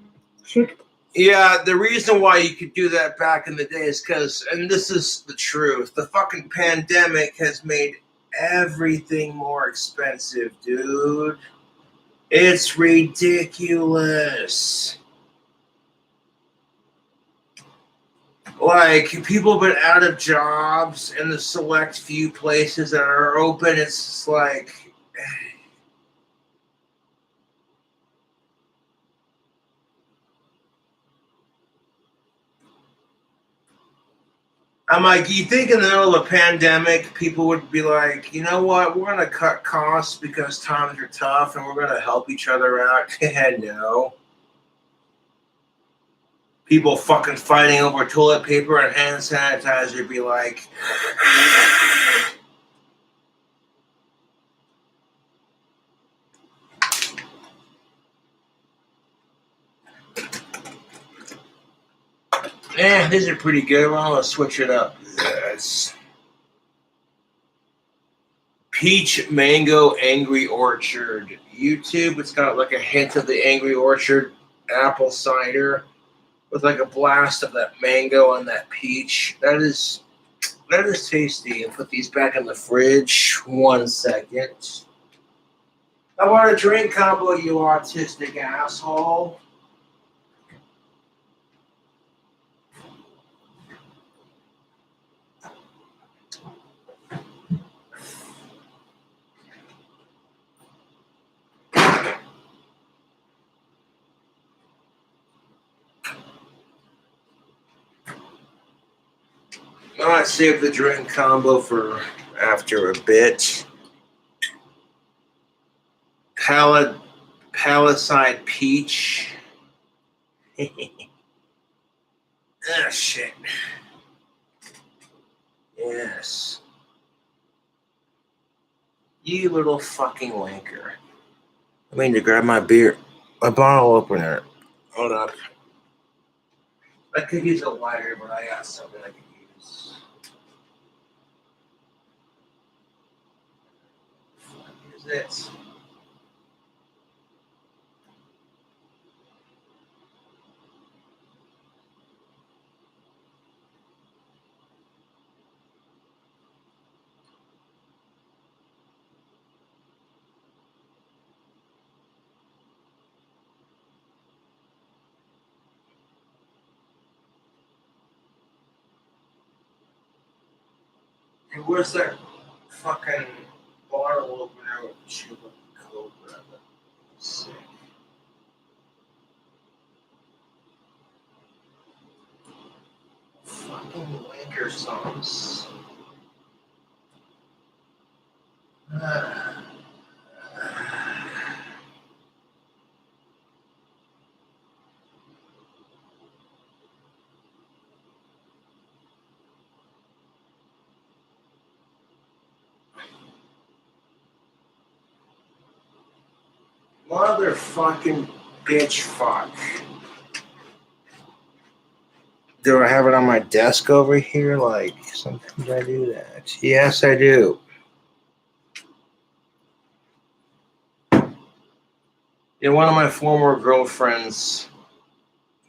Chicken. Yeah, the reason why you could do that back in the day is because, and this is the truth, the fucking pandemic has made everything more expensive, dude. It's ridiculous. Like, people have been out of jobs in the select few places that are open. It's just like, I'm like, you think in the middle of a pandemic, people would be like, you know what, we're going to cut costs because times are tough and we're going to help each other out? No. People fucking fighting over toilet paper and hand sanitizer would be like, these are pretty good. Well, let's switch it up. Yes. Peach Mango Angry Orchard. YouTube, it's got like a hint of the Angry Orchard apple cider with like a blast of that mango and that peach. That is tasty. And put these back in the fridge. 1 second. I want a drink combo, you autistic asshole. I might save the drink combo for after a bit. Palisade Peach. Ah, shit. Yes. You little fucking wanker. I mean to grab my beer. My bottle opener. Hold up. I could use a lighter, but I got something I could use. What is this? And where's that fucking bottle opener with Cuban Cobra? Sick. Fucking wanker songs. Motherfucking bitch fuck. Do I have it on my desk over here? Like, sometimes I do that. Yes, I do. Yeah, one of my former girlfriends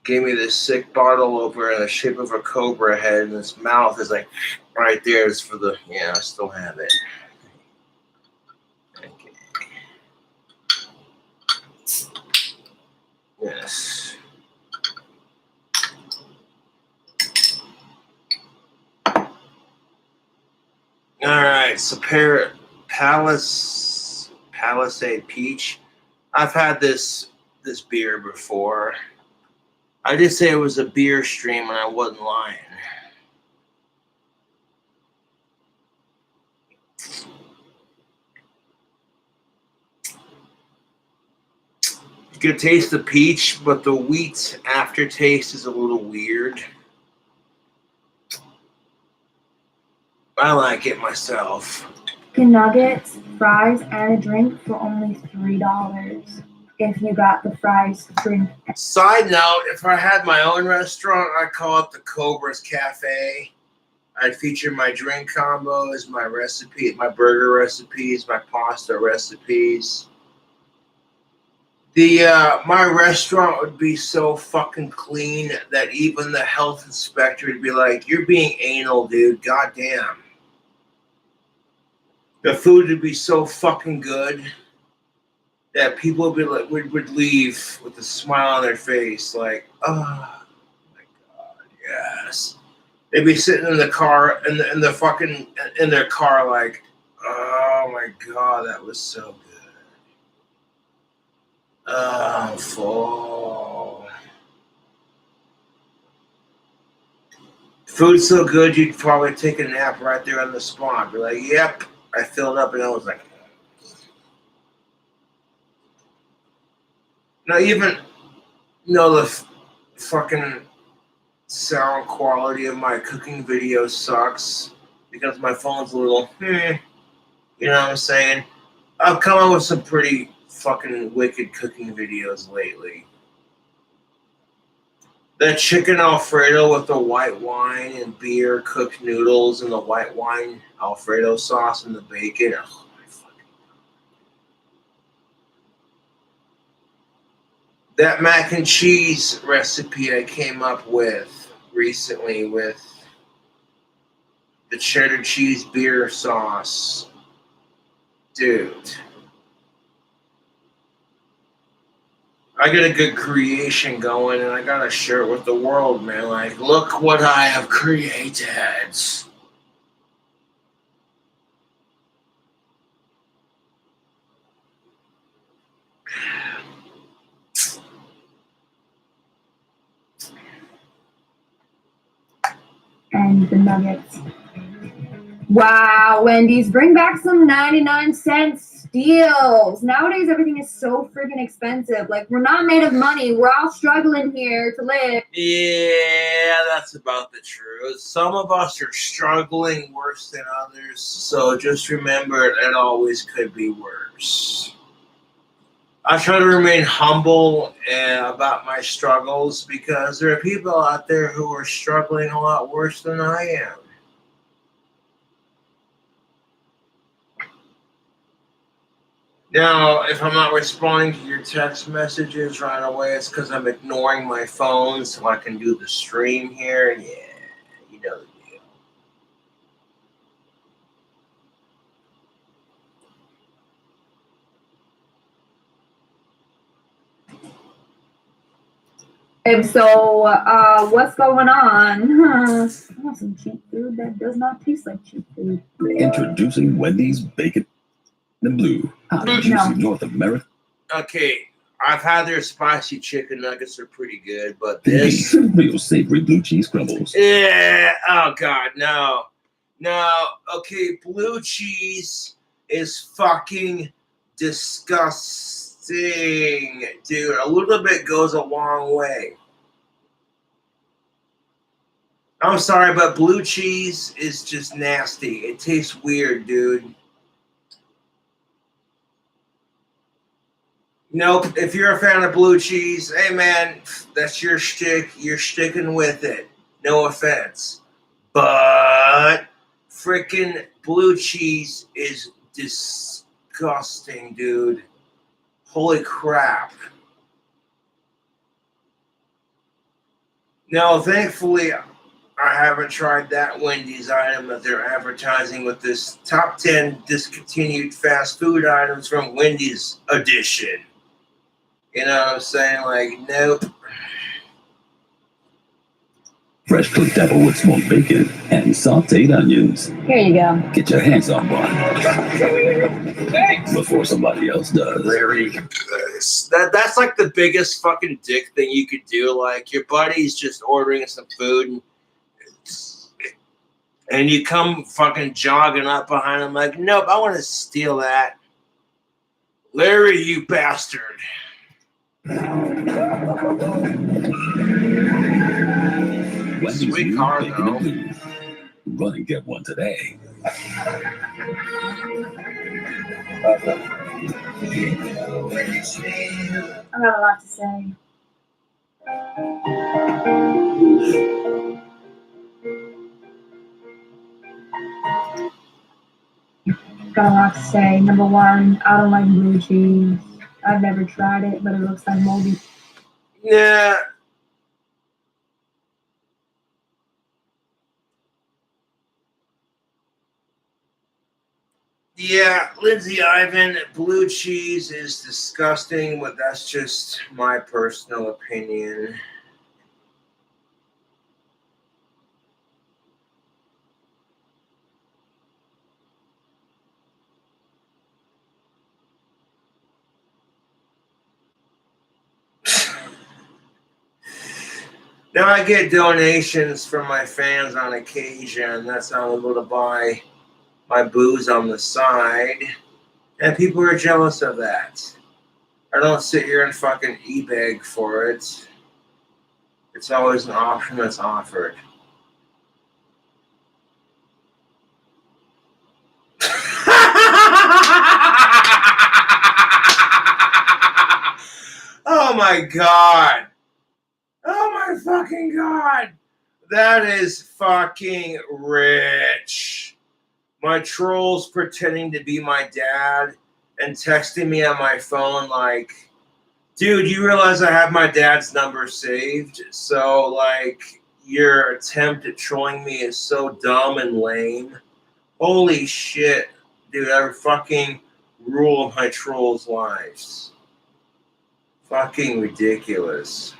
gave me this sick bottle opener in the shape of a cobra head, and its mouth is like right there. It's for the, yeah, I still have it. Okay. Yes. All right. right, so Palisade Peach. I've had this beer before. I did say it was a beer stream, and I wasn't lying. You can taste the peach, but the wheat aftertaste is a little weird. I like it myself. Chicken nuggets, fries, and a drink for only $3. If you got the fries, drink. Side note, if I had my own restaurant, I'd call it the Cobra's Cafe. I'd feature my drink combos, my recipe, my burger recipes, my pasta recipes. My restaurant would be so fucking clean that even the health inspector would be like, "You're being anal, dude. Goddamn." The food would be so fucking good that people would be like, would leave with a smile on their face, like, "Oh my god, yes." They'd be sitting in the car, in their car, like, "Oh my god, that was so good. Oh, full. Food's so good, you'd probably take a nap right there on the spot. Be like, yep, I filled up," and I was like, not even, the fucking sound quality of my cooking video sucks because my phone's a little, you know what I'm saying? I've come up with some pretty fucking wicked cooking videos lately. That chicken Alfredo with the white wine and beer, cooked noodles, and the white wine Alfredo sauce and the bacon. Oh, my fucking. That mac and cheese recipe I came up with recently with the cheddar cheese beer sauce. Dude. I get a good creation going, and I gotta share it with the world, man. Like, look what I have created. And the nuggets. Wow, Wendy's, bring back some 99-cent steals. Nowadays, everything is so freaking expensive. Like, we're not made of money. We're all struggling here to live. Yeah, that's about the truth. Some of us are struggling worse than others, so just remember it always could be worse. I try to remain humble about my struggles because there are people out there who are struggling a lot worse than I am. Now, if I'm not responding to your text messages right away, it's because I'm ignoring my phone so I can do the stream here. Yeah, you know the deal. So, what's going on? I want some cheap food that does not taste like cheap food. Introducing Wendy's Bacon and Blue. Hot and juicy North America. Okay, I've had their spicy chicken nuggets. They're pretty good, but this... real savory blue cheese crumbles. Yeah, oh God, no. No, okay, blue cheese is fucking disgusting. Dude, a little bit goes a long way. I'm sorry, but blue cheese is just nasty. It tastes weird, dude. Nope. If you're a fan of blue cheese, hey man, that's your shtick. You're sticking with it. No offense. But freaking blue cheese is disgusting, dude. Holy crap. No, thankfully, I haven't tried that Wendy's item that they're advertising with this top 10 discontinued fast food items from Wendy's edition. You know what I'm saying? Like, nope. fresh cooked applewood smoked bacon, and sauteed onions. Here you go. Get your hands on one before somebody else does. Larry, that's like the biggest fucking dick thing you could do. Like your buddy's just ordering some food and you come fucking jogging up behind him like, nope, I want to steal that. Larry, you bastard. Wendy's Sweet new car, bacon though. and beans. Run and get one today. I got a lot to say. Got a lot to say. Number one, I don't like blue cheese. I've never tried it, but it looks like moldy. Yeah. Yeah, Lindsay Ivan, blue cheese is disgusting, but that's just my personal opinion. Now I get donations from my fans on occasion. That's how I'm able to buy my booze on the side. And people are jealous of that. I don't sit here and fucking e-beg for it. It's always an option that's offered. Oh my god. Oh my fucking god. That is fucking rich. My trolls pretending to be my dad and texting me on my phone like, dude, you realize I have my dad's number saved? So, like, your attempt at trolling me is so dumb and lame. Holy shit. Dude, I fucking rule my trolls' lives. Fucking ridiculous.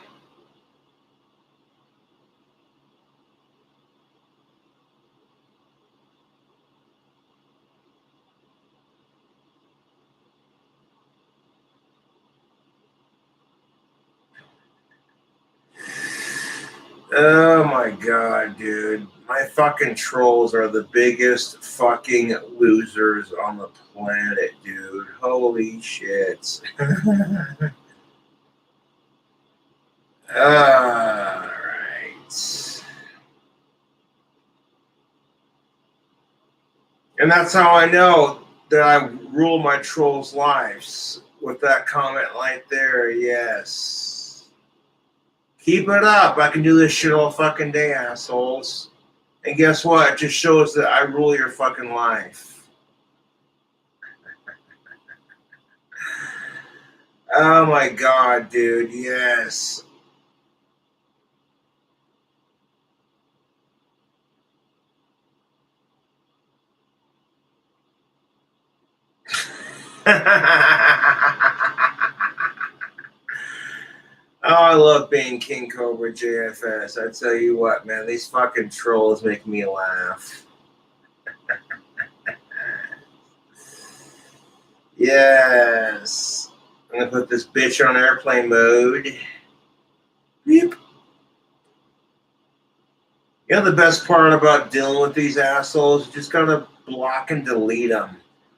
Oh my god, dude. My fucking trolls are the biggest fucking losers on the planet, dude. Holy shit. Alright. And that's how I know that I rule my trolls' lives. With that comment right there, yes. Keep it up. I can do this shit all fucking day, assholes. And guess what? It just shows that I rule your fucking life. Oh my god, dude. Yes. Oh, I love being King Cobra JFS. I tell you what, man, these fucking trolls make me laugh. Yes. I'm gonna put this bitch on airplane mode. Beep. You know the best part about dealing with these assholes? You just gotta block and delete them.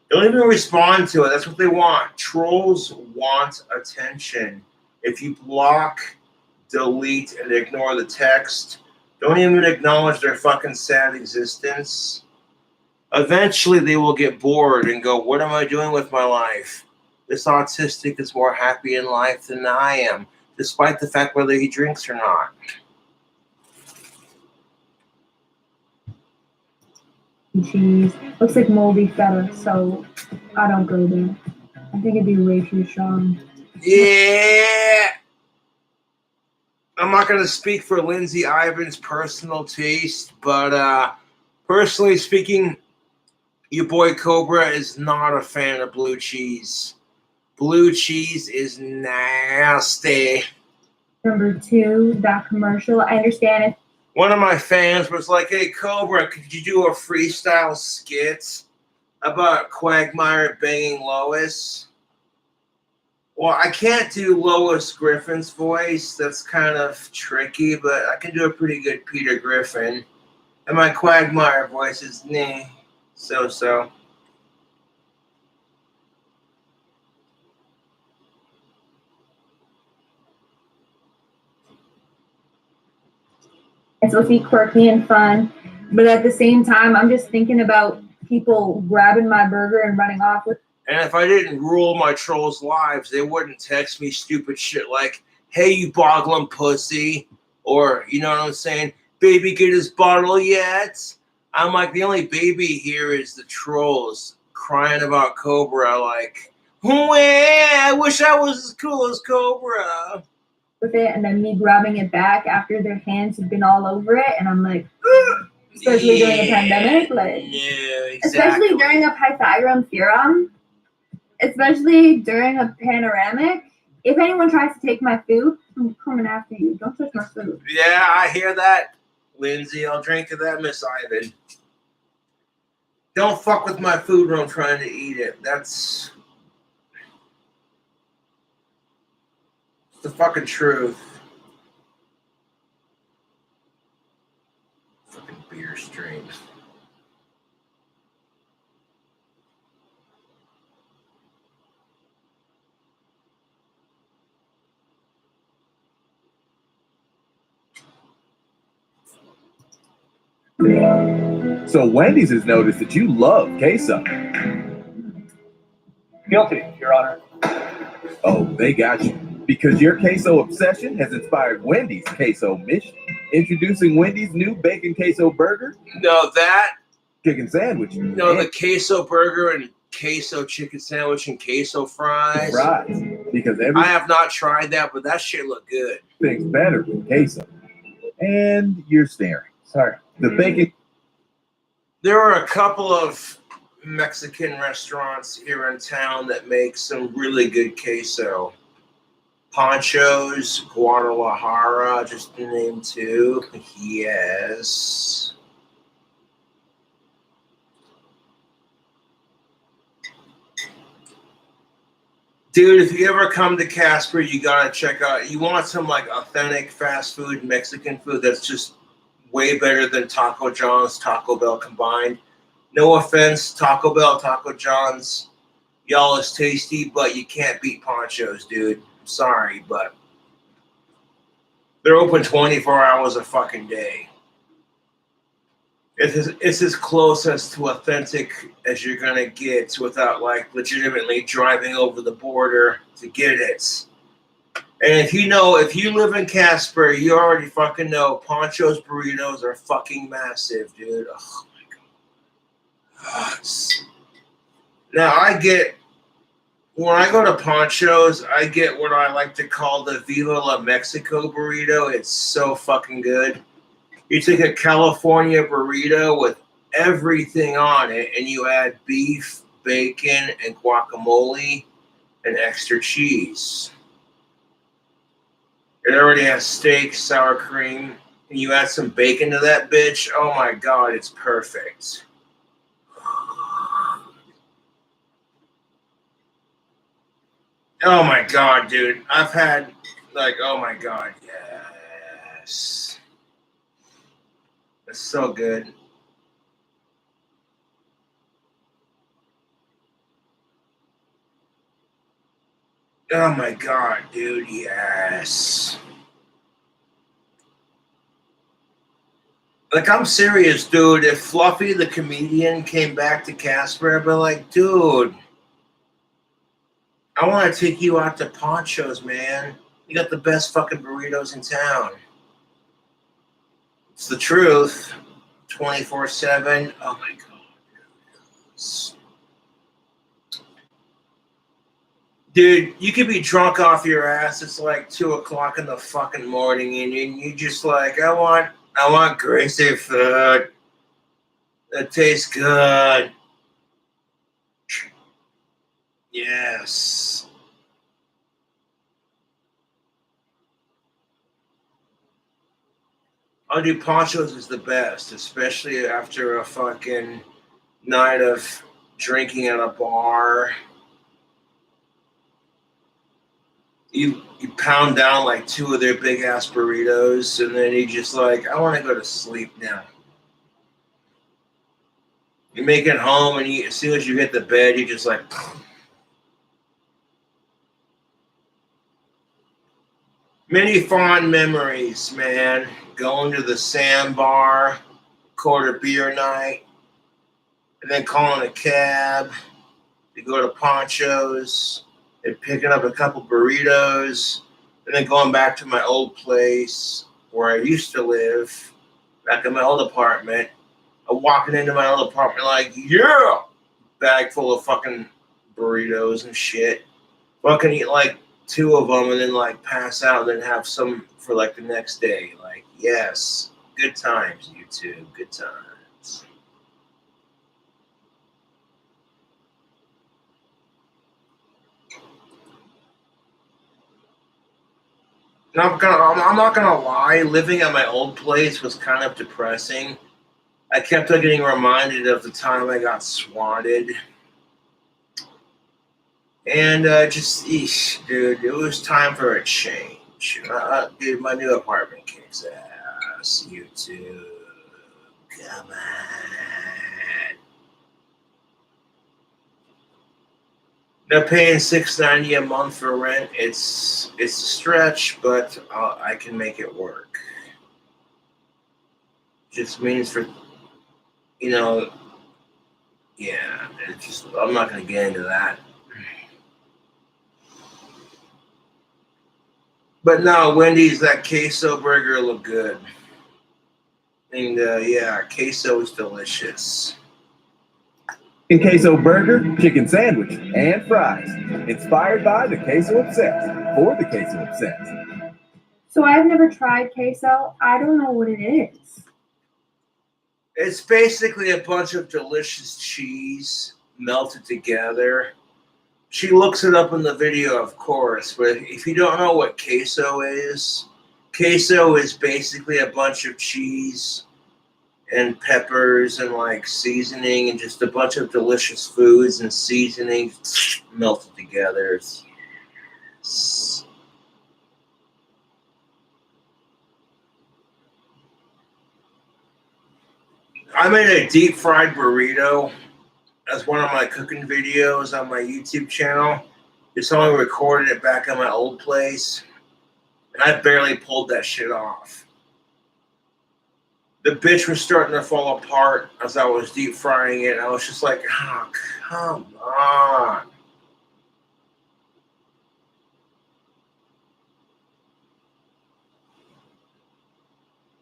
Don't even respond to it. That's what they want. Trolls want attention. If you block, delete, and ignore the text, don't even acknowledge their fucking sad existence, eventually they will get bored and go, what am I doing with my life? This autistic is more happy in life than I am, despite the fact whether he drinks or not. Cheese. Looks like moldy feta, so I don't go there. I think it'd be way too strong. Yeah. I'm not going to speak for Lindsay Ivan's personal taste, but personally speaking, your boy Cobra is not a fan of blue cheese. Blue cheese is nasty. Number two, that commercial. I understand One of my fans was like, "Hey Cobra, could you do a freestyle skit about Quagmire banging Lois?" Well, I can't do Lois Griffin's voice. That's kind of tricky, but I can do a pretty good Peter Griffin. And my Quagmire voice is so. It's supposed to be quirky and fun, but at the same time, I'm just thinking about people grabbing my burger and running off with. And if I didn't rule my trolls' lives, they wouldn't text me stupid shit like, "Hey, you boglum pussy," or, you know what I'm saying, "Baby, get his bottle yet?" I'm like, the only baby here is the trolls crying about Cobra, like, "Wah, I wish I was as cool as Cobra." With it, and then me grabbing it back after their hands have been all over it, and I'm like, especially during a pandemic, like, especially during a Pythagorean theorem, especially during a panoramic. If anyone tries to take my food, I'm coming after you. Don't touch my food. Yeah, I hear that, Lindsay. I'll drink to that, Miss Ivan. Don't fuck with my food when I'm trying to eat it. That's the fucking truth. Fucking beer stream. So Wendy's has noticed that you love queso. Guilty, Your Honor. Oh, they got you. Because your queso obsession has inspired Wendy's queso mission. Introducing Wendy's new bacon queso burger. No, that. Chicken sandwich. No, the queso burger and queso chicken sandwich and queso fries. Fries. Because I have not tried that, but that shit looked good. Everything's better with queso. And you're staring. Sorry. The bacon. There are a couple of Mexican restaurants here in town that make some really good queso. Pancho's, Guadalajara, just to name two. Yes. Dude, if you ever come to Casper, you gotta check out. You want some like authentic fast food, Mexican food that's just way better than Taco John's, Taco Bell combined. No offense, Taco Bell, Taco John's, y'all is tasty, but you can't beat Pancho's, dude. I'm sorry, but they're open 24 hours a fucking day. It's as close as to authentic as you're gonna get without like legitimately driving over the border to get it. And if you live in Casper, you already fucking know Pancho's burritos are fucking massive, dude. Oh my god. Now when I go to Pancho's, I get what I like to call the Viva La Mexico burrito. It's so fucking good. You take a California burrito with everything on it, and you add beef, bacon, and guacamole, and extra cheese. It already has steak, sour cream, and you add some bacon to that bitch. Oh my god, it's perfect. Oh my god, dude. I've had, like, oh my god, yes. It's so good. Oh my god, dude, yes. Like, I'm serious, dude. If Fluffy the comedian came back to Casper, I'd be like, dude, I want to take you out to Poncho's, man. You got the best fucking burritos in town. It's the truth. 24/7. Oh my god. Dude, you could be drunk off your ass. It's like 2:00 in the fucking morning, and you just like, I want greasy food that tastes good. Yes. I'll do ponchos is the best, especially after a fucking night of drinking at a bar. You pound down like 2 of their big ass burritos, and then you just like, I want to go to sleep now. You make it home, and as soon as you hit the bed, you just like. Many fond memories, man. Going to the sandbar, quarter beer night, and then calling a cab to go to Poncho's and picking up a couple burritos, and then going back to my old place where I used to live, back in my old apartment. I'm walking into my old apartment like, yeah, bag full of fucking burritos and shit. Fucking eat like 2 of them and then like pass out and then have some for like the next day. Like, yes, good times, YouTube, good times. And I'm not gonna lie, living at my old place was kind of depressing. I kept on getting reminded of the time I got swatted. And dude, it was time for a change. Dude, my new apartment kicks ass. YouTube, come on. Now paying $6.90 a month for rent, it's a stretch, but I can make it work. Just means for, yeah, I'm not gonna get into that. But no, Wendy's, that queso burger looked good. And yeah, queso is delicious. In queso burger, chicken sandwich, and fries. Inspired by the queso obsessed, for the queso obsessed. So I've never tried queso. I don't know what it is. It's basically a bunch of delicious cheese melted together. She looks it up in the video, of course, but if you don't know what queso is basically a bunch of cheese and peppers and like seasoning and just a bunch of delicious foods and seasonings melted together. Yes. I made a deep fried burrito as one of my cooking videos on my YouTube channel. It's only recorded it back in my old place. And I barely pulled that shit off. The bitch was starting to fall apart as I was deep frying it. I was just like, oh, come on.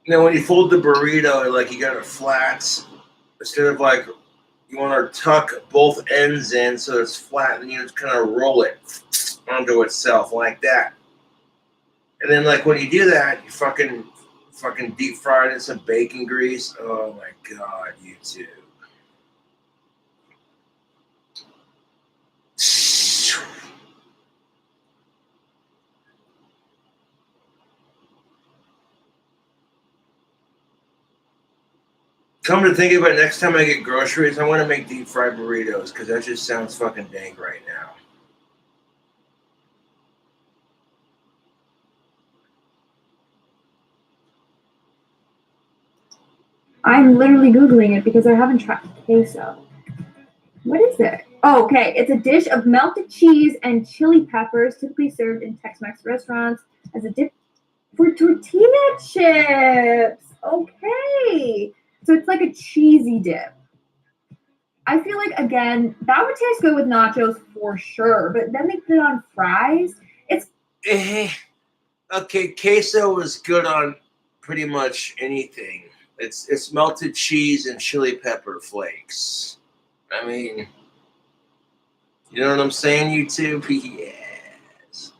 You know, when you fold the burrito, like you got it flat, instead of like, you want to tuck both ends in so it's flat, and you just kind of roll it onto itself like that. And then, like, when you do that, you fucking deep fry it in some bacon grease. Oh my god, YouTube. Come to think of it, next time I get groceries, I want to make deep fried burritos because that just sounds fucking dank right now. I'm literally Googling it because I haven't tried queso. What is it? Oh, okay. It's a dish of melted cheese and chili peppers, typically served in Tex-Mex restaurants as a dip for tortilla chips. Okay. So it's like a cheesy dip. I feel like, again, that would taste good with nachos for sure, but then they put it on fries. Okay, queso is good on pretty much anything. It's melted cheese and chili pepper flakes. I mean, you know what I'm saying, YouTube? Yes.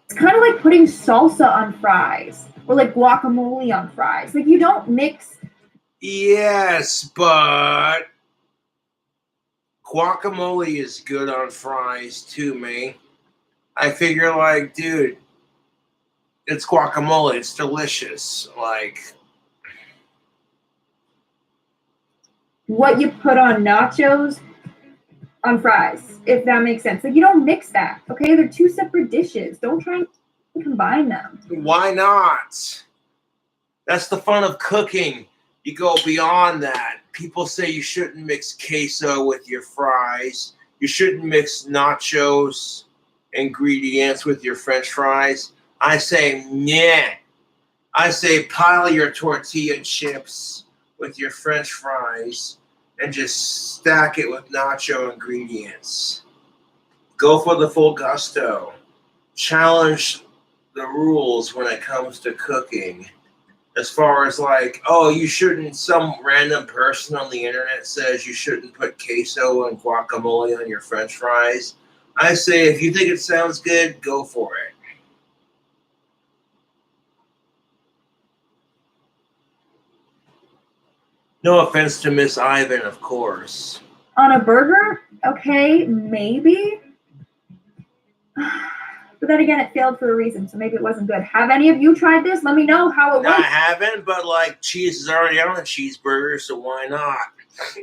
It's kind of like putting salsa on fries or like guacamole on fries. Like, you don't mix. Yes, but guacamole is good on fries too, man. I figure, like, dude, it's guacamole. It's delicious. Like, what you put on nachos, on fries, if that makes sense. Like, you don't mix that, okay? They're two separate dishes. Don't try and combine them. why not? That's the fun of cooking. You go beyond that. People say you shouldn't mix queso with your fries. You shouldn't mix nachos ingredients with your French fries. I say, nah. I say pile your tortilla chips with your French fries and just stack it with nacho ingredients. Go for the full gusto. Challenge the rules when it comes to cooking. As far as like, oh, you shouldn't, some random person on the internet says you shouldn't put queso and guacamole on your French fries. I say if you think it sounds good, go for it. No offense to Miss Ivan, of course. On a burger, okay, maybe. But then again, it failed for a reason, so maybe it wasn't good. Have any of you tried this? Let me know how it No, I works. haven't, but like cheese is already on a cheeseburger, so why not?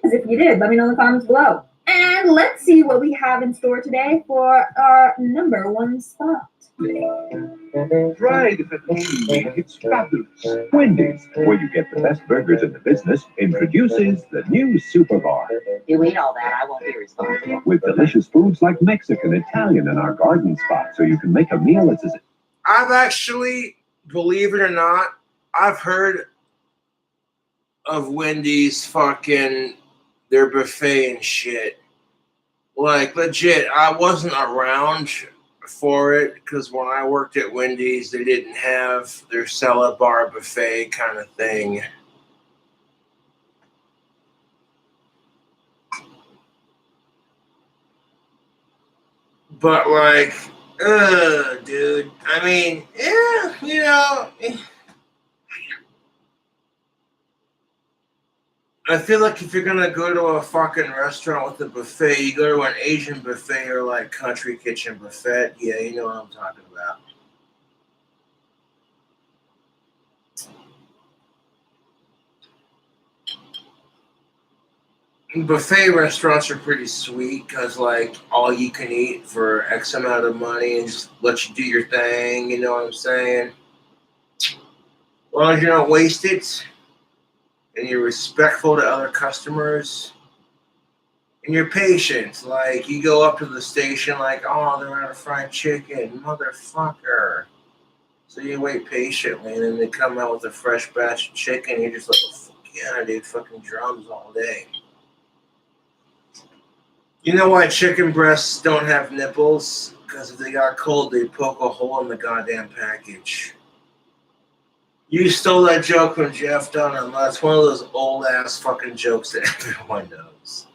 As if you did, let me know in the comments below. And let's see what we have in store today for our number one spot. Fried pepperoni week, it's fabulous. Wendy's, where you get the best burgers in the business, introduces the new Super Bar. You eat all that, I won't be responsible. With delicious foods like Mexican, Italian, and our garden spot, so you can make a meal that's as... I've actually, believe it or not, I've heard of Wendy's fucking their buffet and shit. Like, legit, I wasn't around for it because when I worked at Wendy's, they didn't have their salad bar buffet kind of thing. But like, dude, I mean, yeah, you know, I feel like if you're gonna go to a fucking restaurant with a buffet, you go to an Asian buffet or like country kitchen buffet. Yeah, you know what I'm talking about. Buffet restaurants are pretty sweet because like all you can eat for X amount of money and just let you do your thing. You know what I'm saying? As long as you're not wasted and you're respectful to other customers and you're patient. Like you go up to the station like, oh, they're out of fried chicken, motherfucker. So you wait patiently and then they come out with a fresh batch of chicken. You're just like, oh, fuck yeah, dude, fucking drums all day. You know why chicken breasts don't have nipples? Because if they got cold, they poke a hole in the goddamn package. You stole that joke from Jeff Dunham. That's one of those old-ass fucking jokes that everyone knows.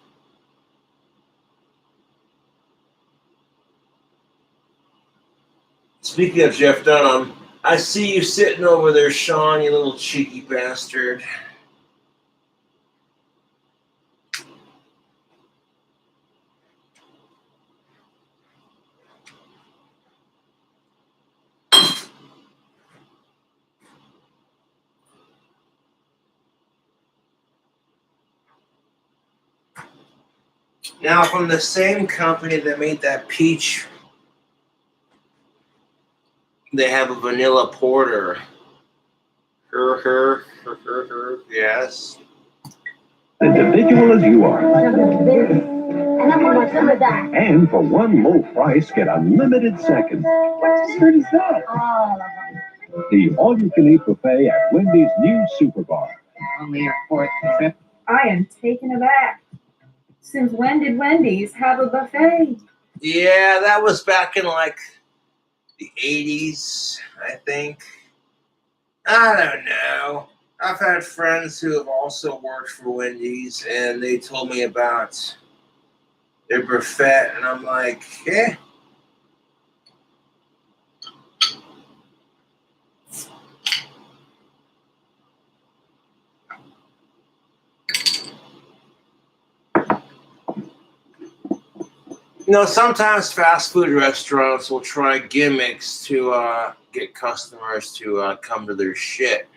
Speaking of Jeff Dunham, I see you sitting over there, Sean, you little cheeky bastard. Now, from the same company that made that peach, they have a vanilla porter. Yes. Individual as you are. And I want some of that. And for one low price, get unlimited seconds. What dessert is that? All of them. The all-you-can-eat buffet at Wendy's new Super Bar. Only your fourth trip. I am taken aback. Since when did Wendy's have a buffet? Yeah, that was back in like the 80s, I think. I don't know. I've had friends who have also worked for Wendy's, and they told me about their buffet, and I'm like, eh. You know, sometimes fast food restaurants will try gimmicks to get customers to come to their shit.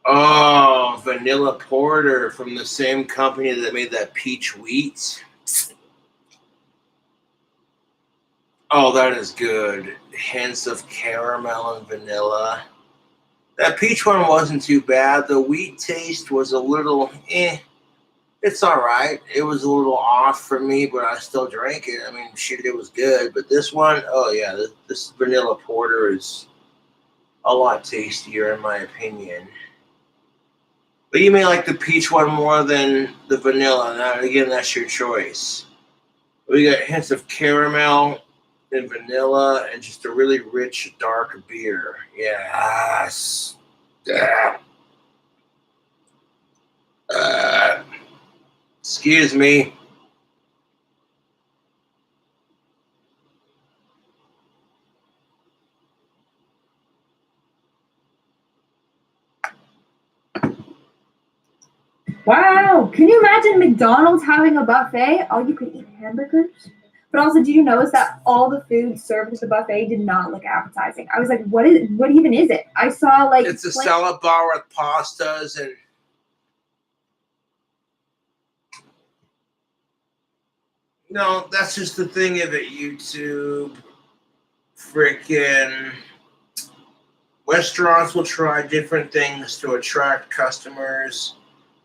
Oh, vanilla porter from the same company that made that peach wheat. Oh, that is good. Hints of caramel and vanilla. That peach one wasn't too bad. The wheat taste was a little It's all right. It was a little off for me, but I still drank it. I mean, shit, it was good. But this one, oh yeah, this vanilla porter is a lot tastier in my opinion. But you may like the peach one more than the vanilla. Now, again, that's your choice. We got hints of caramel and vanilla and just a really rich, dark beer. Yes. Yeah. Excuse me. Wow, can you imagine McDonald's having a buffet? All you could eat hamburgers? But also, did you notice that all the food served at the buffet did not look appetizing? I was like, what even is it? I saw like it's a salad bar with pastas and no, that's just the thing of it, YouTube. Freaking restaurants will try different things to attract customers.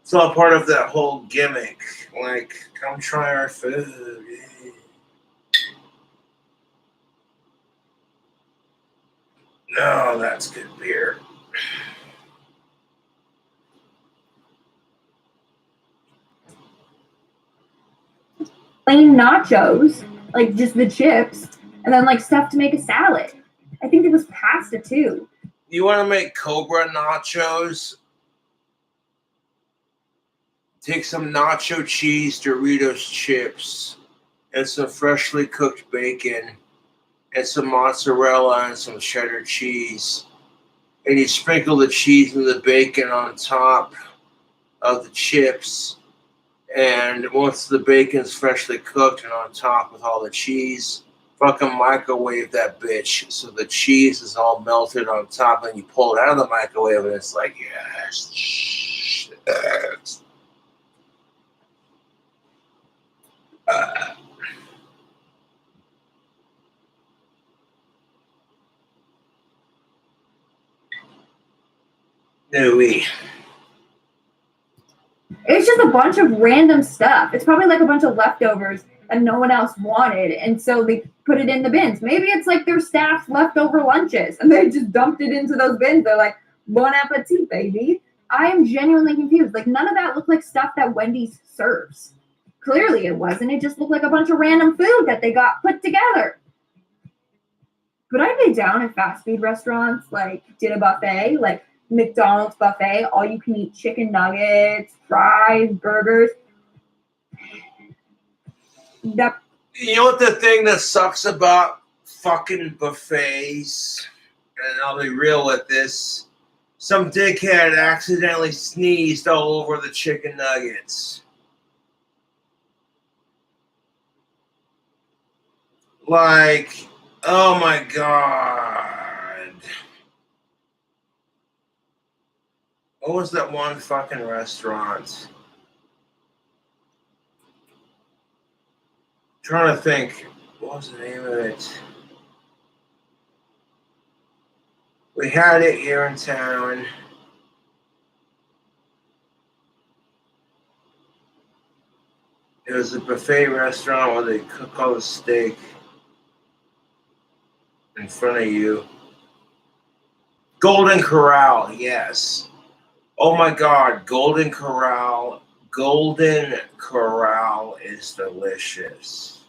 It's all part of that whole gimmick. Like, come try our food. No, that's good beer. plain nachos, like just the chips, and then like stuff to make a salad. I think it was pasta too. You want to make Cobra nachos? Take some nacho cheese, Doritos chips, and some freshly cooked bacon, and some mozzarella and some cheddar cheese. And you sprinkle the cheese and the bacon on top of the chips. And once the bacon's freshly cooked and on top with all the cheese, fucking microwave that bitch so the cheese is all melted on top. And you pull it out of the microwave and it's like, yes. No-wee. It's just a bunch of random stuff. It's probably like a bunch of leftovers and no one else wanted, and so they put it in the bins. Maybe it's like their staff's leftover lunches and they just dumped it into those bins. They're like, bon appetit, baby. I am genuinely confused. Like, none of that looked like stuff that Wendy's serves. Clearly it wasn't. It just looked like a bunch of random food that they got put together. But I'd be down if fast food restaurants like did a buffet, like McDonald's buffet, all you can eat chicken nuggets, fries, burgers. You know what the thing that sucks about fucking buffets? And I'll be real with this. Some dickhead accidentally sneezed all over the chicken nuggets. Like, oh my God. What was that one fucking restaurant? I'm trying to think. What was the name of it? We had it here in town. It was a buffet restaurant where they cook all the steak in front of you. Golden Corral, yes. Oh my God, Golden Corral. Golden Corral is delicious.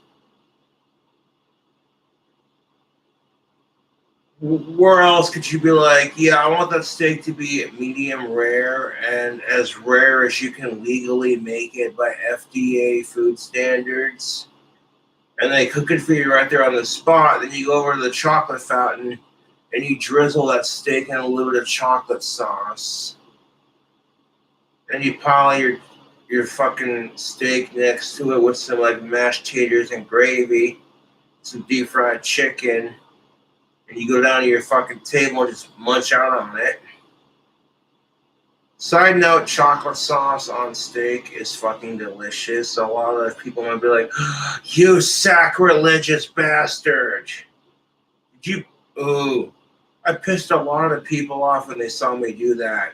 Where else could you be like, yeah, I want that steak to be medium rare and as rare as you can legally make it by FDA food standards? And they cook it for you right there on the spot. Then you go over to the chocolate fountain and you drizzle that steak in a little bit of chocolate sauce. and you pile your fucking steak next to it with some like mashed taters and gravy, some deep fried chicken, and you go down to your fucking table and just munch out on it. Side note, chocolate sauce on steak is fucking delicious. So a lot of people might be like, you sacrilegious bastard. Ooh. I pissed a lot of people off when they saw me do that.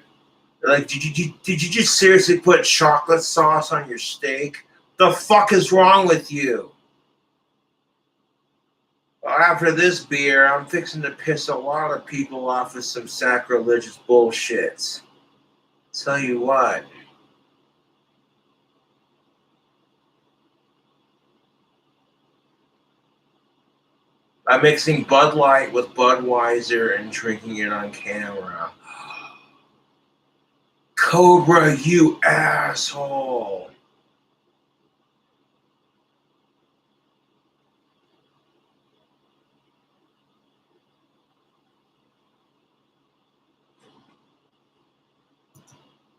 They're like, did you just seriously put chocolate sauce on your steak? The fuck is wrong with you? Well, after this beer, I'm fixing to piss a lot of people off with some sacrilegious bullshits. Tell you what. I'm mixing Bud Light with Budweiser and drinking it on camera. Cobra, you asshole.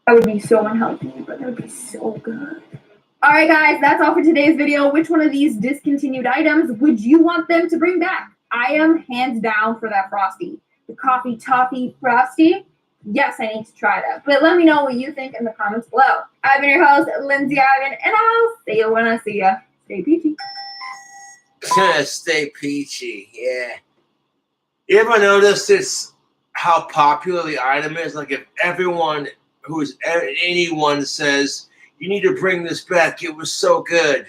That would be so unhealthy, but that would be so good. Alright guys, that's all for today's video. Which one of these discontinued items would you want them to bring back? I am hands down for that Frosty. The Coffee Toffee Frosty. Yes, I need to try that. But let me know what you think in the comments below. I've been your host, Lindsay Ivan, and I'll see you when I see you. Stay peachy. Stay peachy, yeah. You ever notice it's how popular the item is? Like if anyone says, you need to bring this back, it was so good.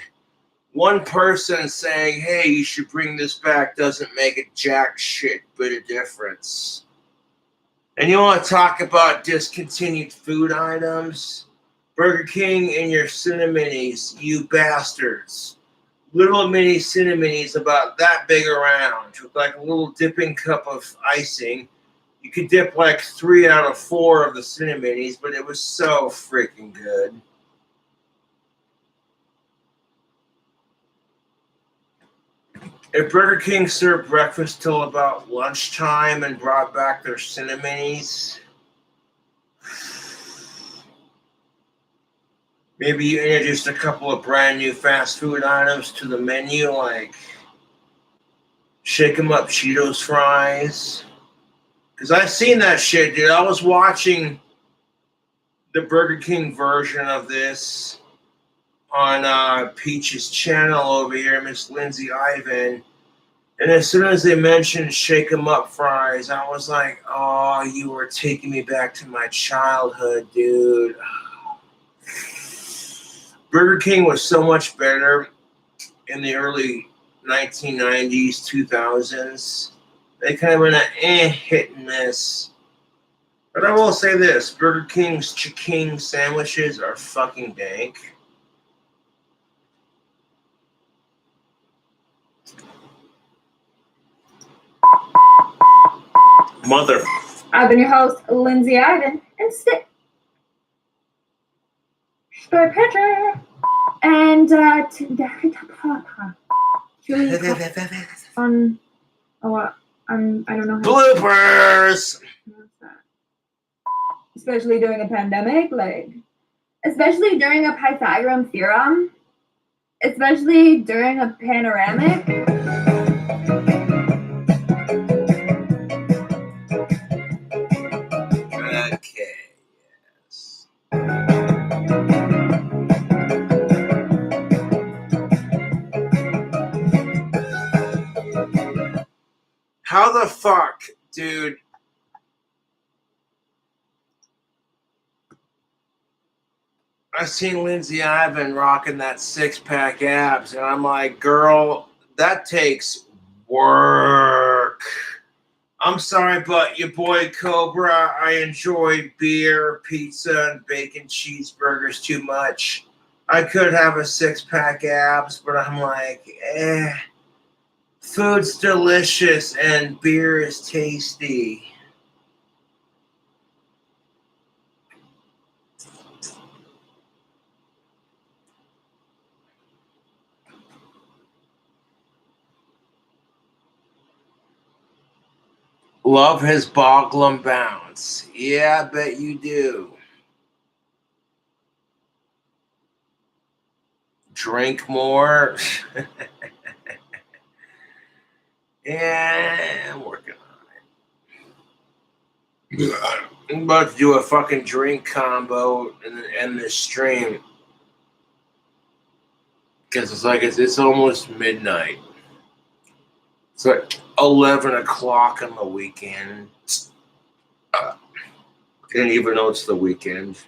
One person saying, hey, you should bring this back doesn't make a jack shit bit of difference. And you want to talk about discontinued food items? Burger King and your Cinnaminis, you bastards. Little mini Cinnaminis about that big around with like a little dipping cup of icing. You could dip like 3 out of 4 of the Cinnaminis, but it was so freaking good. If Burger King served breakfast till about lunchtime and brought back their Cinnaminis, maybe you introduced a couple of brand new fast food items to the menu, like Shake 'em Up Cheetos fries. Because I've seen that shit, dude. I was watching the Burger King version of this on Peach's channel over here, Miss Lindsay Ivan. And as soon as they mentioned Shake 'em Up fries, I was like, oh, you were taking me back to my childhood, dude. Burger King was so much better in the early 1990s, 2000s. They kind of went a hit and miss. But I will say this, Burger King's chicken sandwiches are fucking dank. Mother. I've been your host, Lindsay Ivan, and stay picture. And I don't know. Bloopers. Especially during a pandemic, especially during a Pythagorean theorem, especially during a panoramic. Okay, yes. How the fuck, dude? I seen Lindsay Ivan rocking that 6-pack abs, and I'm like, girl, that takes work. I'm sorry, but your boy Cobra, I enjoy beer, pizza, and bacon cheeseburgers too much. I could have a 6-pack abs, but I'm like, food's delicious and beer is tasty. Love his Boglum bounce. Yeah, I bet you do. drink more. Yeah, I'm working on it. I'm about to do a fucking drink combo and then end this stream. Because it's almost midnight. It's like 11 o'clock on the weekend. Didn't even know it's the weekend.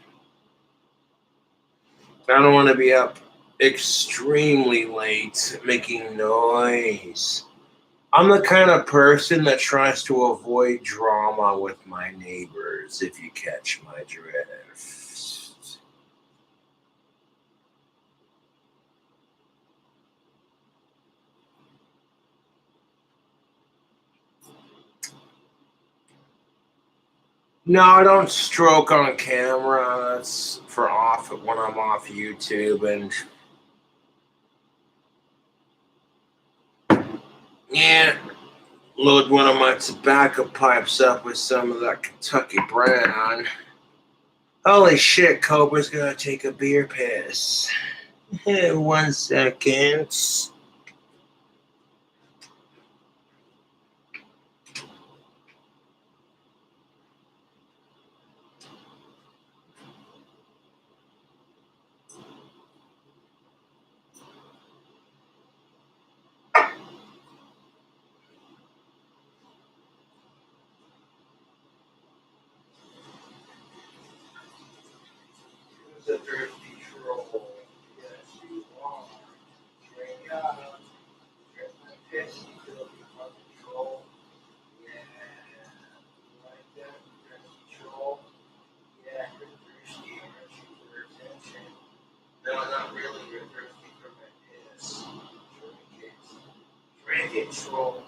I don't want to be up extremely late making noise. I'm the kind of person that tries to avoid drama with my neighbors, if you catch my drift. No, I don't stroke on camera. That's for off when I'm off YouTube. And yeah, load one of my tobacco pipes up with some of that Kentucky brown. Holy shit, Cobra's gonna take a beer piss. 1 second. The thirsty troll. Yes, you are. Drink up. Drink my piss, you filthy fucking troll. Yeah. Like that, thirsty troll. Yeah, you're thirsty. Aren't you for attention? No, not really. You're thirsty for my piss. Drink it. Drink it, troll.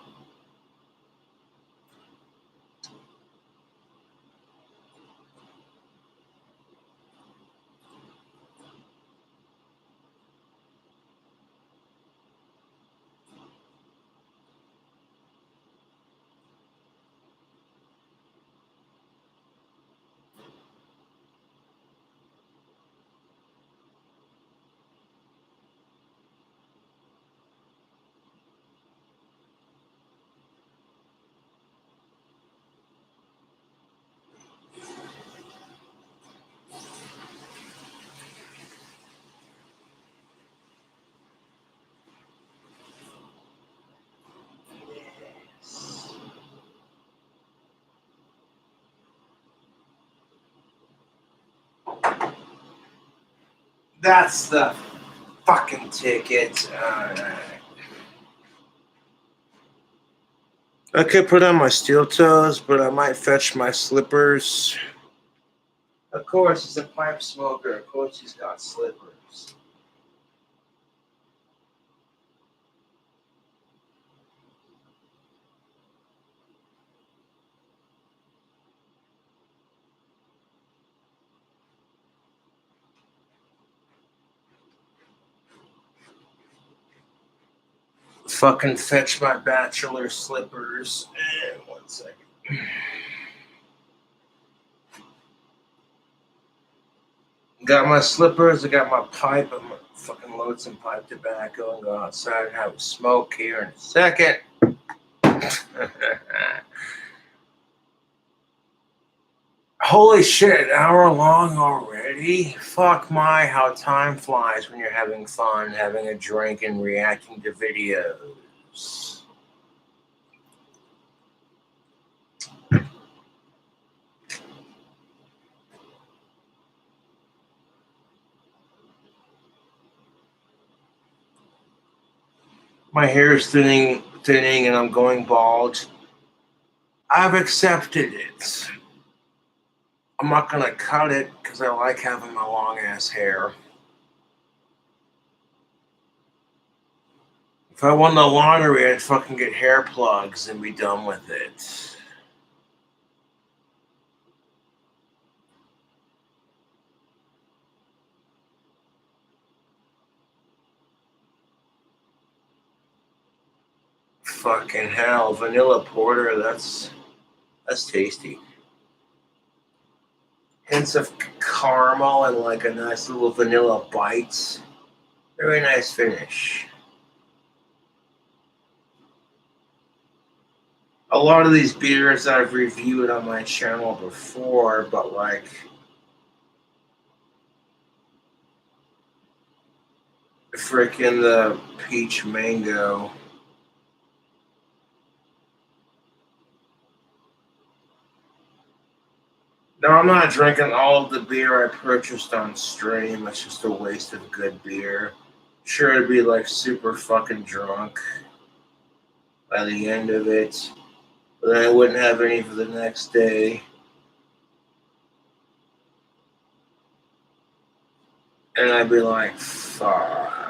That's the fucking ticket. I could put on my steel toes, but I might fetch my slippers. Of course, he's a pipe smoker. Of course, he's got slippers. Fucking fetch my bachelor slippers. 1 second. Got my slippers, I got my pipe. I'm gonna fucking load some pipe tobacco and go outside and have a smoke here in a second. Holy shit, an hour long already? Fuck my, how time flies when you're having fun, having a drink and reacting to videos. My hair is thinning and I'm going bald. I've accepted it. I'm not gonna cut it because I like having my long ass hair. If I won the lottery, I'd fucking get hair plugs and be done with it. Fucking hell, vanilla porter, that's tasty. Hints of caramel and like a nice little vanilla bite. Very nice finish. A lot of these beers I've reviewed on my channel before, but like freaking the peach mango. No, I'm not drinking all of the beer I purchased on stream. It's just a waste of good beer. Sure, I'd be like super fucking drunk by the end of it, but then I wouldn't have any for the next day. And I'd be like, fuck.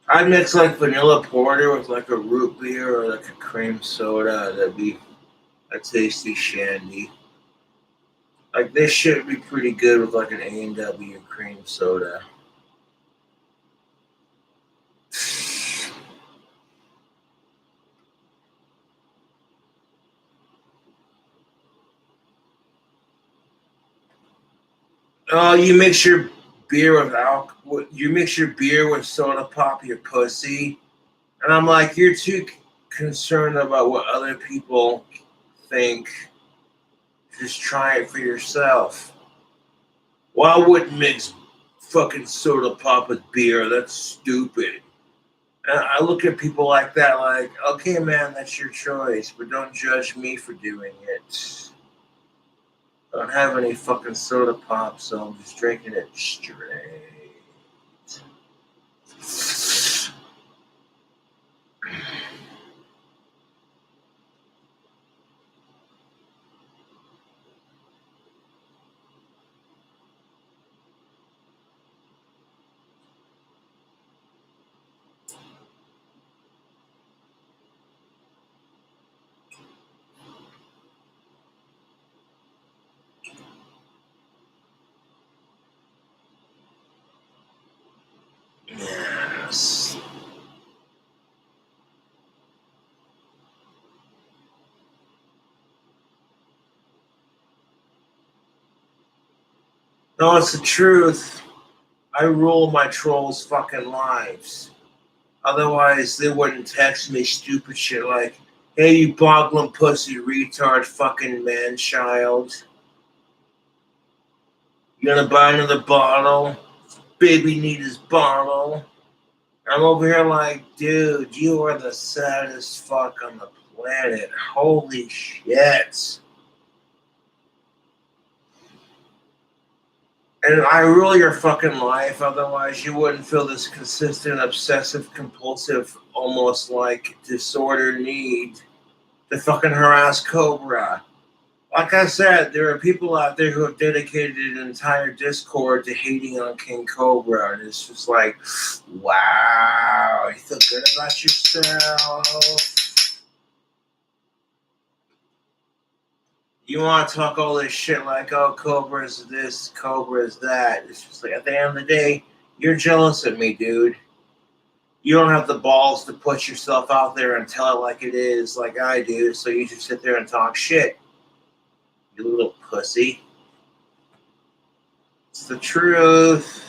I'd mix like vanilla porter with like a root beer or like a cream soda. That'd be a tasty shandy. Like this shit would be pretty good with like an A&W cream soda. Oh, you mix your beer with alcohol. You mix your beer with soda pop, your pussy. And I'm like, you're too concerned about what other people think. Just try it for yourself. Well, I wouldn't mix fucking soda pop with beer. That's stupid. And I look at people like that like, okay, man, that's your choice, but don't judge me for doing it. I don't have any fucking soda pop, so I'm just drinking it straight. Yes. No, it's the truth. I rule my trolls' fucking lives. Otherwise, they wouldn't text me stupid shit like, hey, you boggling pussy retard fucking man child. You gonna buy another bottle? Baby need his bottle. I'm over here like, dude, you are the saddest fuck on the planet. Holy shit. And I rule your fucking life, otherwise you wouldn't feel this consistent, obsessive, compulsive, almost like disorder need to fucking harass Cobra. Like I said, there are people out there who have dedicated an entire Discord to hating on King Cobra, and it's just like, wow, you feel good about yourself. You want to talk all this shit like, oh, Cobra's this, Cobra's that. It's just like, at the end of the day, you're jealous of me, dude. You don't have the balls to put yourself out there and tell it like it is, like I do, so you just sit there and talk shit. You little pussy. It's the truth.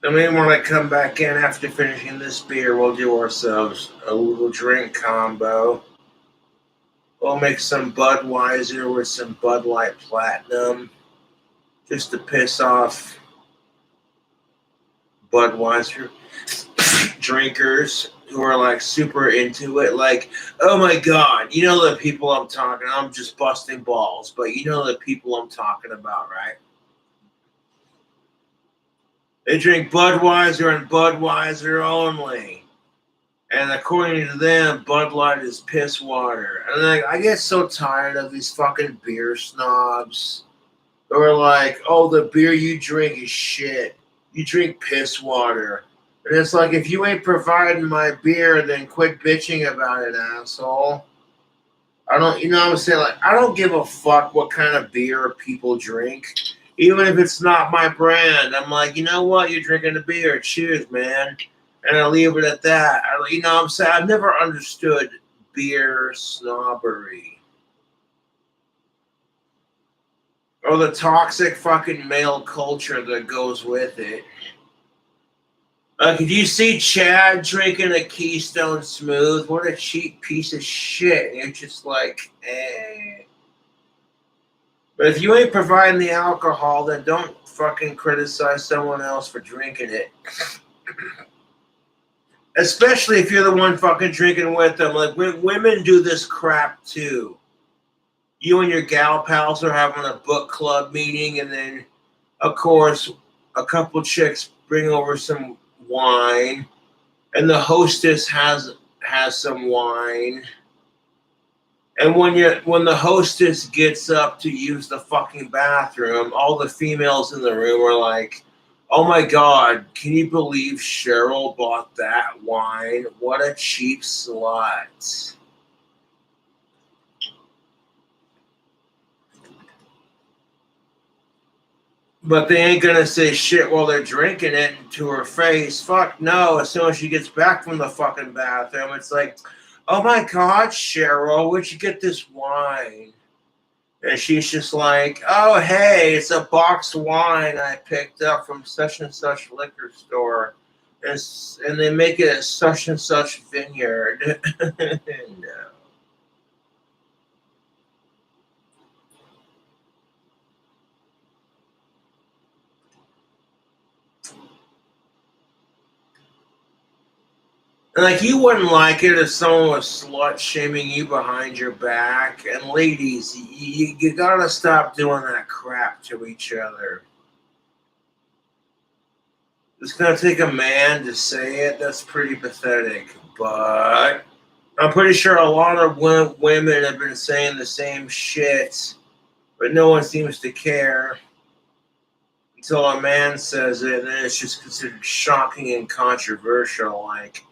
I mean, when I come back in after finishing this beer, we'll do ourselves a little drink combo. We'll make some Budweiser with some Bud Light Platinum just to piss off Budweiser drinkers. who are like super into it. Like, oh my god, you know the people I'm just busting balls, but you know the people I'm talking about, right? They drink Budweiser and Budweiser only. And according to them, Bud Light is piss water. And I get so tired of these fucking beer snobs who are like, oh, the beer you drink is shit. You drink piss water. And it's like, if you ain't providing my beer, then quit bitching about it, asshole. I don't, you know what I'm saying? Like, I don't give a fuck what kind of beer people drink. Even if it's not my brand. I'm like, you know what? You're drinking a beer. Cheers, man. And I leave it at that. You know what I'm saying? I've never understood beer snobbery. Or the toxic fucking male culture that goes with it. Like, if you see Chad drinking a Keystone Smooth, what a cheap piece of shit. You're just like, eh. But if you ain't providing the alcohol, then don't fucking criticize someone else for drinking it. Especially if you're the one fucking drinking with them. Like, women do this crap too. You and your gal pals are having a book club meeting, and then, of course, a couple chicks bring over some wine, and the hostess has some wine. And when the hostess gets up to use the fucking bathroom, all the females in the room are like, oh my god, can you believe Cheryl bought that wine? What a cheap slut. But they ain't gonna say shit while they're drinking it to her face. Fuck no. As soon as she gets back from the fucking bathroom, it's like, oh my god, Cheryl, where'd you get this wine? And she's just like, oh, hey, it's a boxed wine I picked up from such and such liquor store. And they make it at such and such vineyard. No. Like, you wouldn't like it if someone was slut-shaming you behind your back. And ladies, you gotta stop doing that crap to each other. It's gonna take a man to say it. That's pretty pathetic. But I'm pretty sure a lot of women have been saying the same shit. But no one seems to care. Until a man says it, and then it's just considered shocking and controversial. Like,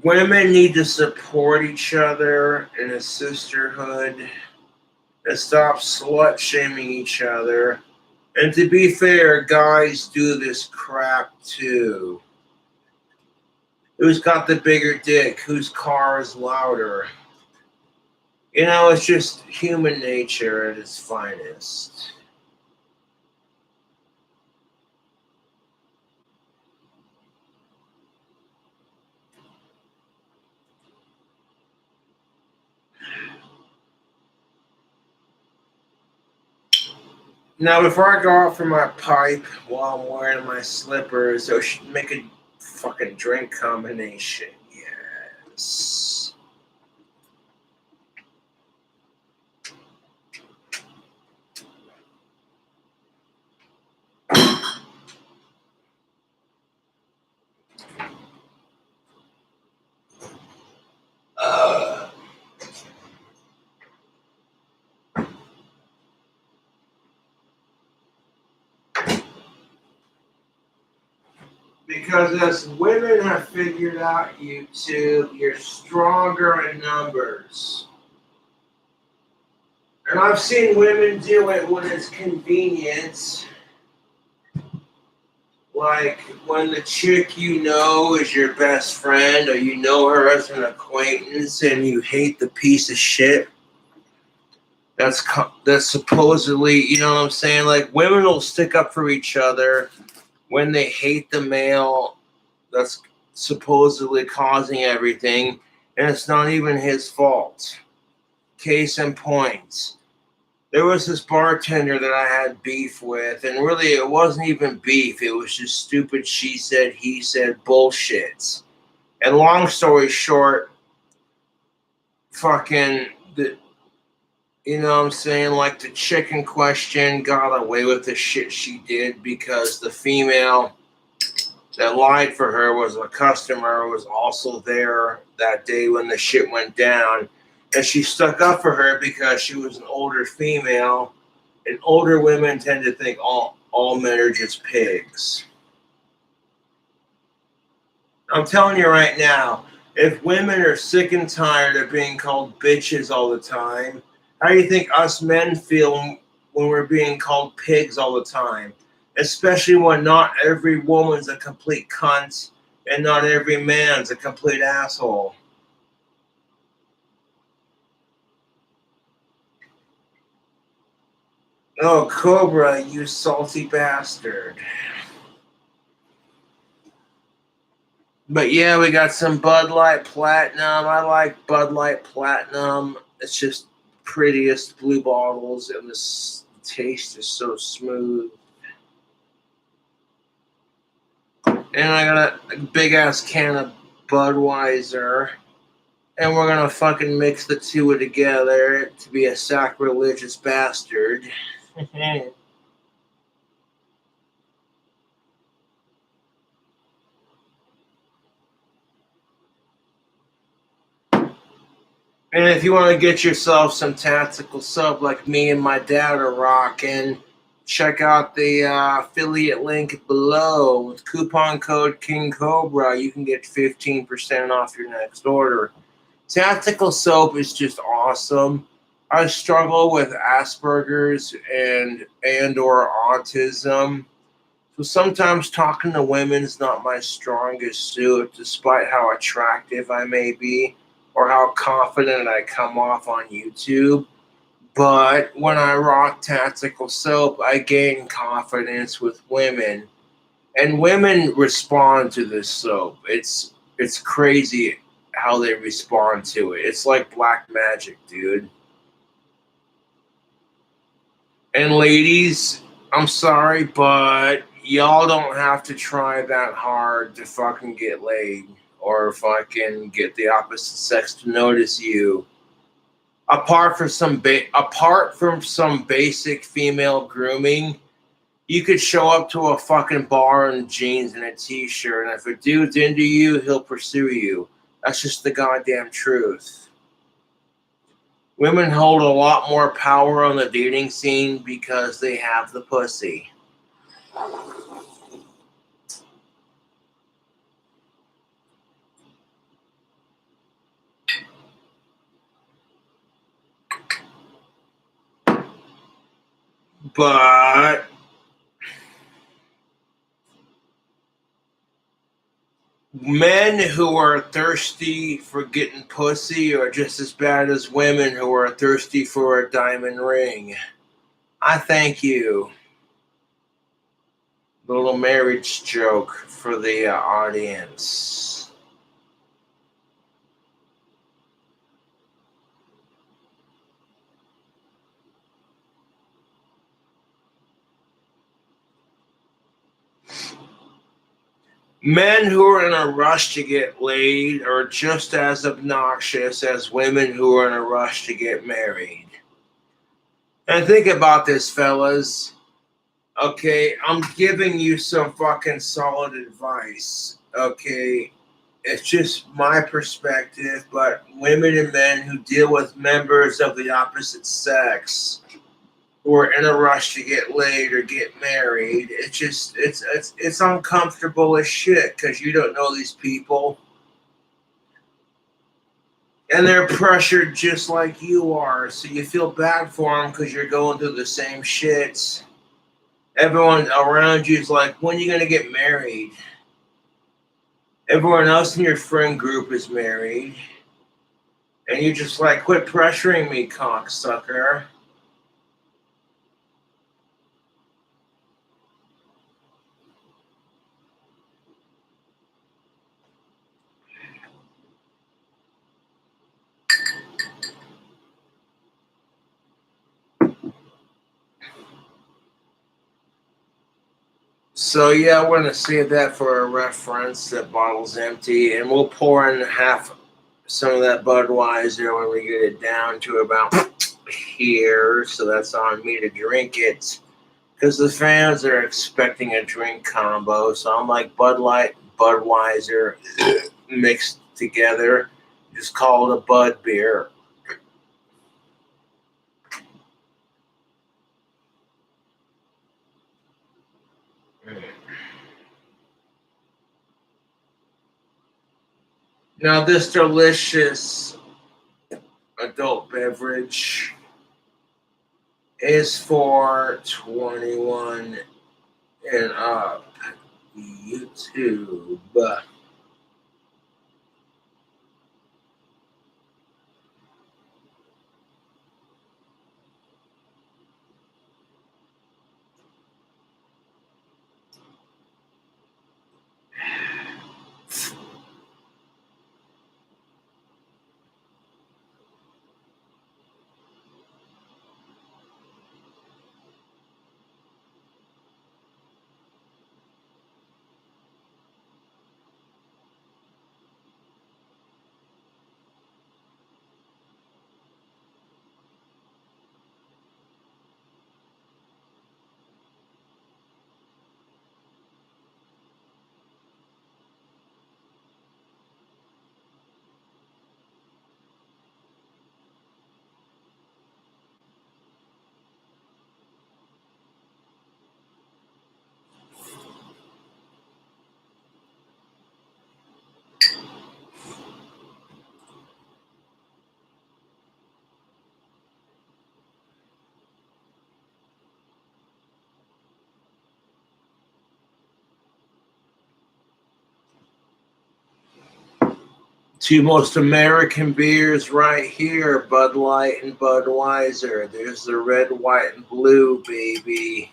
women need to support each other in a sisterhood and stop slut shaming each other. And to be fair, guys do this crap too. Who's got the bigger dick? Whose car is louder? You know, it's just human nature at its finest. Now, before I go out for my pipe while I'm wearing my slippers, I should make a fucking drink combination. Yes. Because as women have figured out, YouTube, you're stronger in numbers. And I've seen women do it when it's convenient. Like when the chick you know is your best friend, or you know her as an acquaintance and you hate the piece of shit that's supposedly, you know what I'm saying? Like, women will stick up for each other when they hate the male that's supposedly causing everything, and it's not even his fault. Case in point, There was this bartender that I had beef with, and really it wasn't even beef. It was just stupid she said, he said bullshit. And long story short, fucking, you know what I'm saying? Like the chick in question got away with the shit she did because the female that lied for her was a customer who was also there that day when the shit went down. And she stuck up for her because she was an older female. And older women tend to think all men are just pigs. I'm telling you right now, if women are sick and tired of being called bitches all the time, how do you think us men feel when we're being called pigs all the time? Especially when not every woman's a complete cunt and not every man's a complete asshole. Oh, Cobra, you salty bastard. But yeah, we got some Bud Light Platinum. I like Bud Light Platinum. It's just prettiest blue bottles, and the taste is so smooth. And I got a big ass can of Budweiser, and we're gonna fucking mix the two together to be a sacrilegious bastard. And if you want to get yourself some tactical soap like me and my dad are rocking, check out the affiliate link below. With coupon code King Cobra, you can get 15% off your next order. Tactical soap is just awesome. I struggle with Asperger's and or autism. So sometimes talking to women is not my strongest suit, despite how attractive I may be or how confident I come off on YouTube. But when I rock tactical soap, I gain confidence with women. And women respond to this soap. It's crazy how they respond to it. It's like black magic, dude. And ladies, I'm sorry, but y'all don't have to try that hard to fucking get laid or fucking get the opposite sex to notice you. Apart from some basic female grooming, you could show up to a fucking bar in jeans and a t-shirt, and if a dude's into you, he'll pursue you. That's just the goddamn truth. Women hold a lot more power on the dating scene because they have the pussy. But men who are thirsty for getting pussy are just as bad as women who are thirsty for a diamond ring. I thank you. Little marriage joke for the audience. Men who are in a rush to get laid are just as obnoxious as women who are in a rush to get married. And think about this, fellas. Okay, I'm giving you some fucking solid advice. Okay, it's just my perspective, but women and men who deal with members of the opposite sex who are in a rush to get laid or get married, it's uncomfortable as shit because you don't know these people. And they're pressured just like you are, so you feel bad for them because you're going through the same shit. Everyone around you is like, when are you going to get married? Everyone else in your friend group is married. And you're just like, quit pressuring me, cocksucker. So yeah, we're gonna save that for a reference. That bottle's empty, and we'll pour in some of that Budweiser when we get it down to about here. So that's on me to drink it, because the fans are expecting a drink combo. So I'm like Bud Light, Budweiser mixed together. Just call it a Bud beer. Now this delicious adult beverage is for 21 and up. YouTube. Two most American beers right here, Bud Light and Budweiser. There's the red, white, and blue, baby.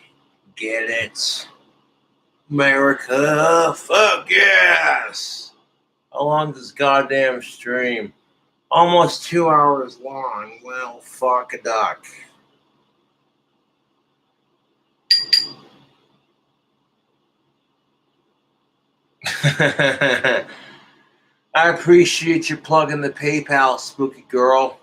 Get it? America, fuck yes! How long this goddamn stream? Almost 2 hours long. Well, fuck a duck. I appreciate you plugging the PayPal, spooky girl.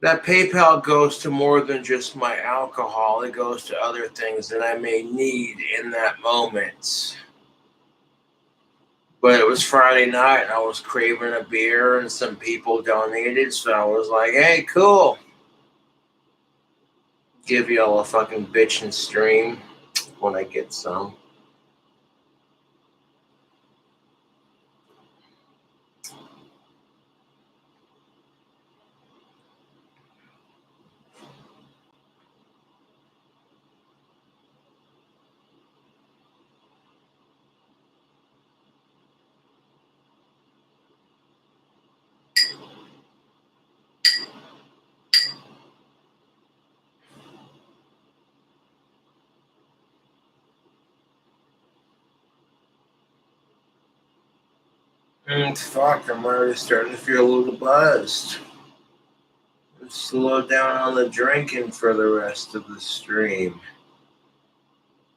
That PayPal goes to more than just my alcohol. It goes to other things that I may need in that moment. But it was Friday night. I was craving a beer and some people donated. So I was like, hey, cool. Give y'all a fucking bitchin' stream when I get some. Fuck, I'm already starting to feel a little buzzed. Let's slow down on the drinking for the rest of the stream.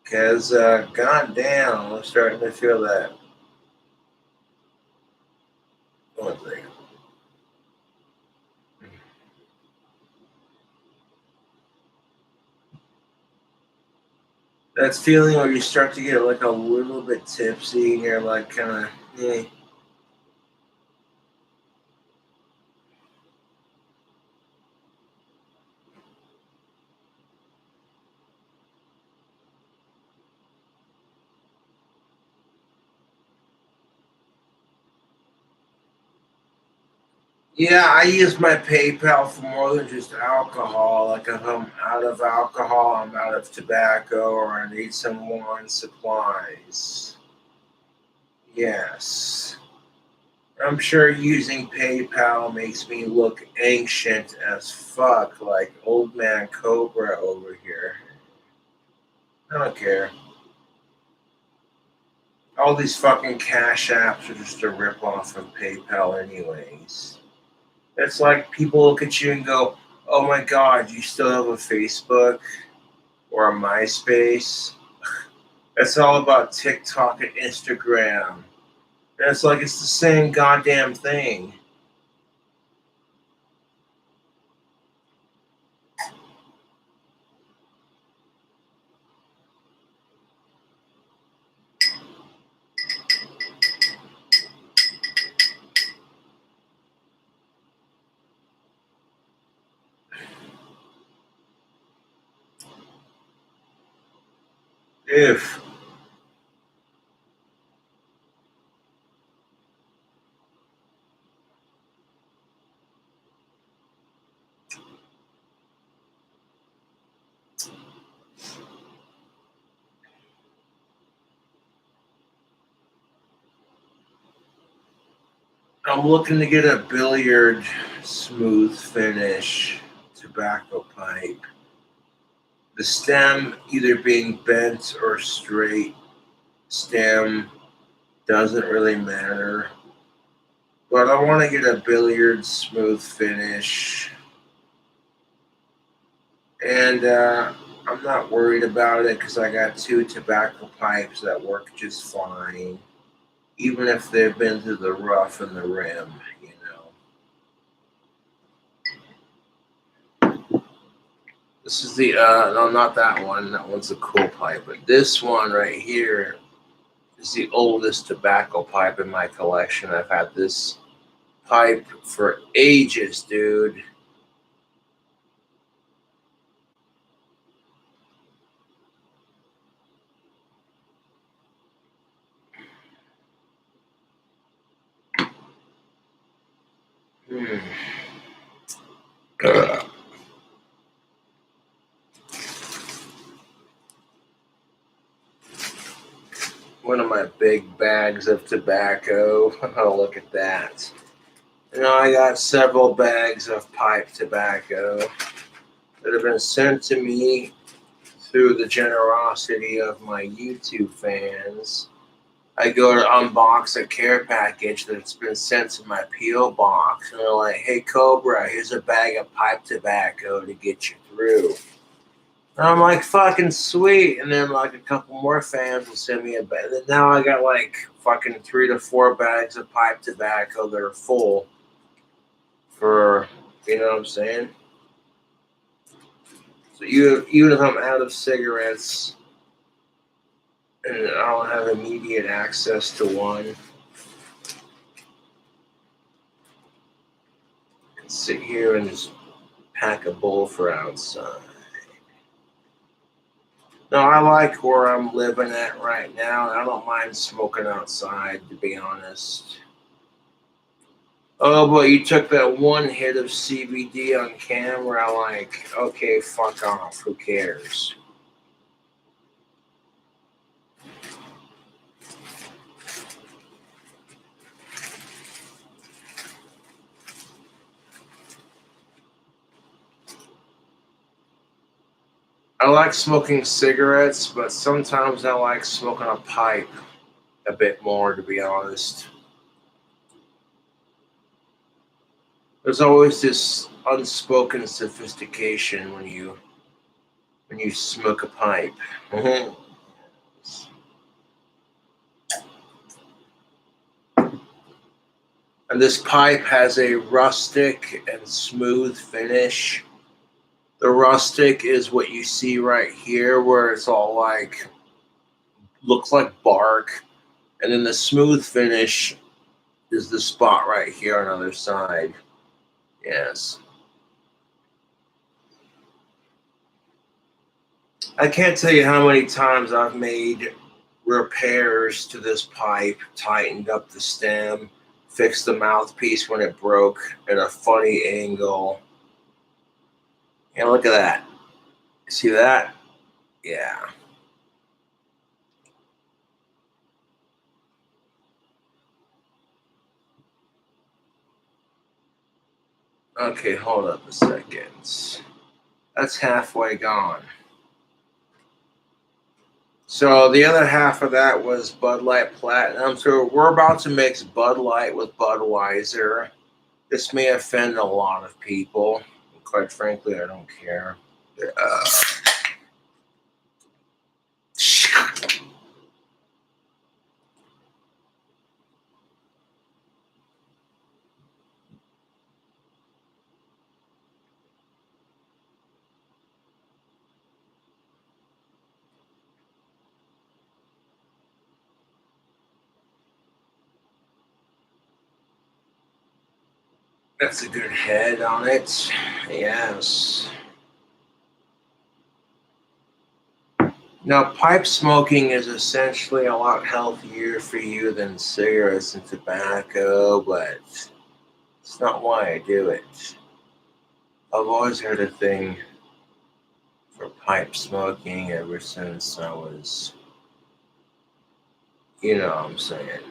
Because, goddamn, I'm starting to feel that. One thing. That feeling where you start to get like a little bit tipsy and you're like kind of, eh. Yeah, I use my PayPal for more than just alcohol. Like if I'm out of alcohol, I'm out of tobacco, or I need some more supplies. Yes. I'm sure using PayPal makes me look ancient as fuck, like old man Cobra over here. I don't care. All these fucking cash apps are just a ripoff of PayPal anyways. It's like people look at you and go, oh my god, you still have a Facebook or a MySpace? It's all about TikTok and Instagram. And it's like it's the same goddamn thing. If I'm looking to get a billiard smooth finish tobacco pipe. The stem either being bent or straight. Stem doesn't really matter. But I want to get a billiard smooth finish. And I'm not worried about it because I got 2 tobacco pipes that work just fine. Even if they've been through the rough and the rim, you know. This is the, no, not that one. That one's a cool pipe. But this one right here is the oldest tobacco pipe in my collection. I've had this pipe for ages, dude. One of my big bags of tobacco. Oh, look at that. You know, I got several bags of pipe tobacco that have been sent to me through the generosity of my YouTube fans. I go to unbox a care package that's been sent to my P.O Box, and they're like, hey, Cobra, here's a bag of pipe tobacco to get you through. And I'm like, fucking sweet. And then like a couple more fans will send me a bag. And now I got like fucking 3 to 4 bags of pipe tobacco that are full for, you know what I'm saying? So even if I'm out of cigarettes and I don't have immediate access to one, I can sit here and just pack a bowl for outside. No, I like where I'm living at right now. I don't mind smoking outside, to be honest. Oh, but you took that one hit of CBD on camera. Like, okay, fuck off. Who cares? I like smoking cigarettes, but sometimes I like smoking a pipe a bit more, to be honest. There's always this unspoken sophistication when you smoke a pipe. And this pipe has a rustic and smooth finish. The rustic is what you see right here, where it's all like, looks like bark. And then the smooth finish is the spot right here on the other side. Yes. I can't tell you how many times I've made repairs to this pipe, tightened up the stem, fixed the mouthpiece when it broke at a funny angle. And look at that. See that? Yeah. Okay, hold up a second. That's halfway gone. So the other half of that was Bud Light Platinum. So we're about to mix Bud Light with Budweiser. This may offend a lot of people. Quite frankly, I don't care. That's a good head on it. Yes. Now, pipe smoking is essentially a lot healthier for you than cigarettes and tobacco, but it's not why I do it. I've always had a thing for pipe smoking ever since I was, you know what I'm saying.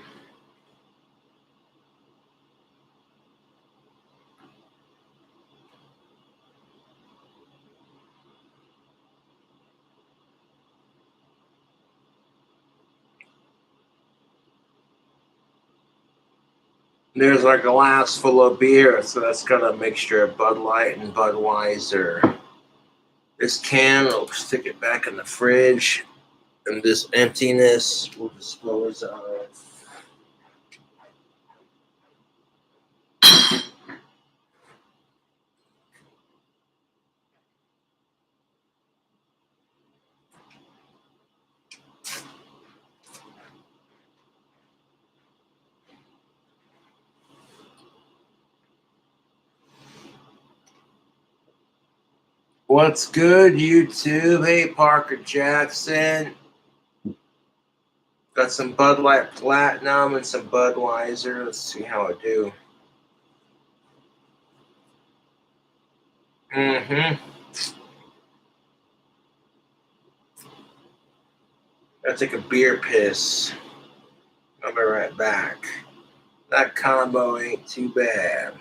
There's like a glass full of beer, so that's got a mixture of Bud Light and Budweiser. This can, we'll stick it back in the fridge, and this emptiness will dispose of. What's good, YouTube? Hey, Parker Jackson. Got some Bud Light Platinum and some Budweiser. Let's see how I do. I'll take a beer piss. I'll be right back. That combo ain't too bad.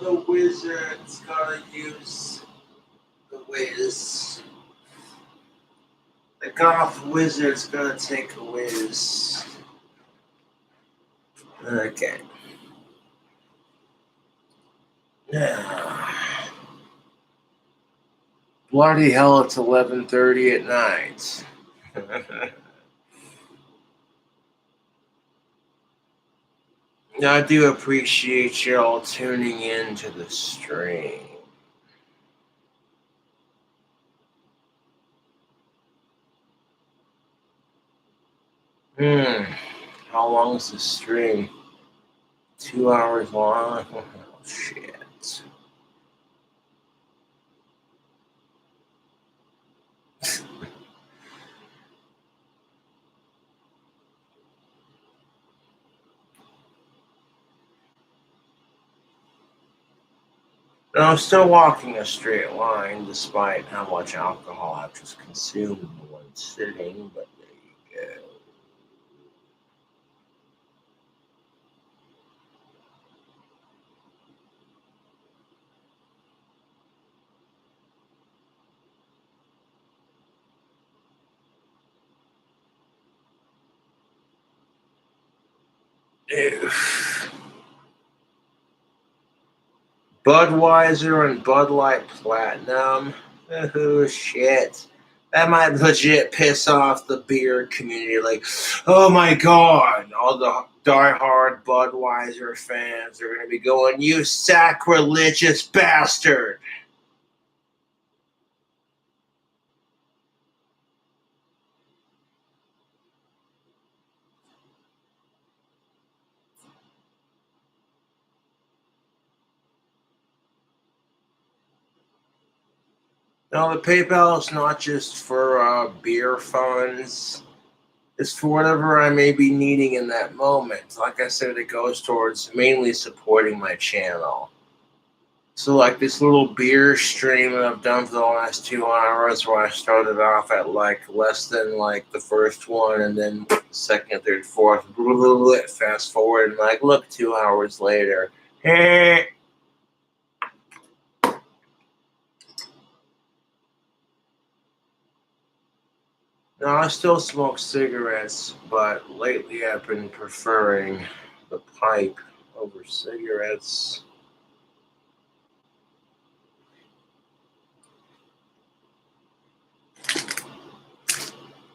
The wizard's gotta use the whiz. The goth wizard's gonna take a whiz. Okay. Now, bloody hell, it's 11:30 at night. Now, I do appreciate y'all tuning in to the stream. How long is the stream? 2 hours long? Oh, shit. No, I'm still walking a straight line despite how much alcohol I've just consumed in one sitting, but there you go. Budweiser and Bud Light Platinum. Oh, shit. That might legit piss off the beer community. Like, oh my god, all the diehard Budweiser fans are going to be going, you sacrilegious bastard. No, the PayPal is not just for beer funds. It's for whatever I may be needing in that moment. Like I said, it goes towards mainly supporting my channel. So like this little beer stream that I've done for the last 2 hours, where I started off at like less than like the first one, and then second, third, fourth, fast forward, and like look 2 hours later. No, I still smoke cigarettes, but lately I've been preferring the pipe over cigarettes.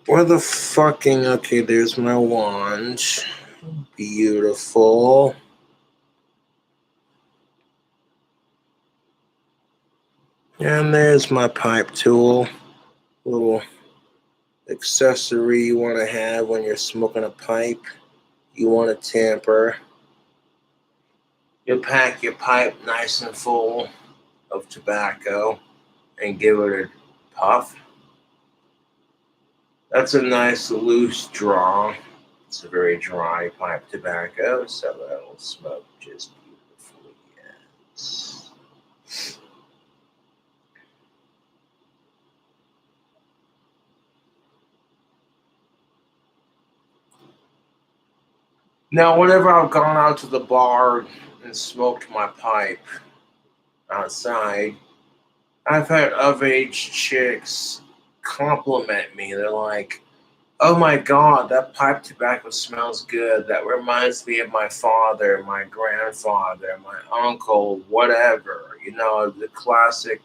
Where the fucking... Okay, there's my wand. Beautiful. And there's my pipe tool. Little accessory you want to have when you're smoking a pipe. You want to tamper. You pack your pipe nice and full of tobacco and give it a puff. That's a nice loose draw. It's a very dry pipe tobacco, so that'll smoke just beautifully. Yes. Now, whenever I've gone out to the bar and smoked my pipe outside, I've had of-age chicks compliment me. They're like, "Oh my God, that pipe tobacco smells good. That reminds me of my father, my grandfather, my uncle, whatever." You know, the classic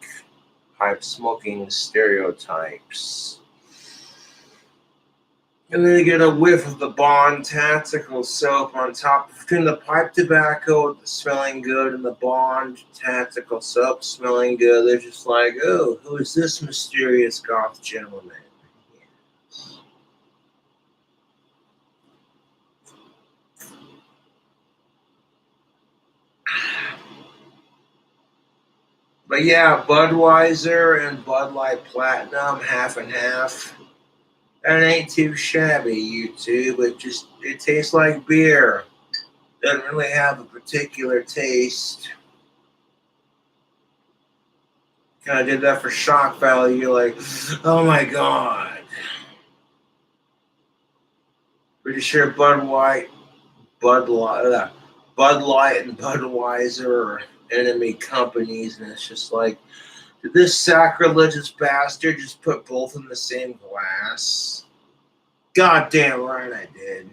pipe smoking stereotypes. And then you get a whiff of the Bond Tactical soap on top. Between the pipe tobacco smelling good and the Bond Tactical soap smelling good, they're just like, "Oh, who is this mysterious goth gentleman?" But yeah, Budweiser and Bud Light Platinum, half and half. That ain't too shabby, YouTube. It tastes like beer. Doesn't really have a particular taste. Kind of did that for shock value. Like, oh my God. Pretty sure Bud Light and Budweiser are enemy companies, and it's just like, did this sacrilegious bastard just put both in the same glass? Goddamn right I did.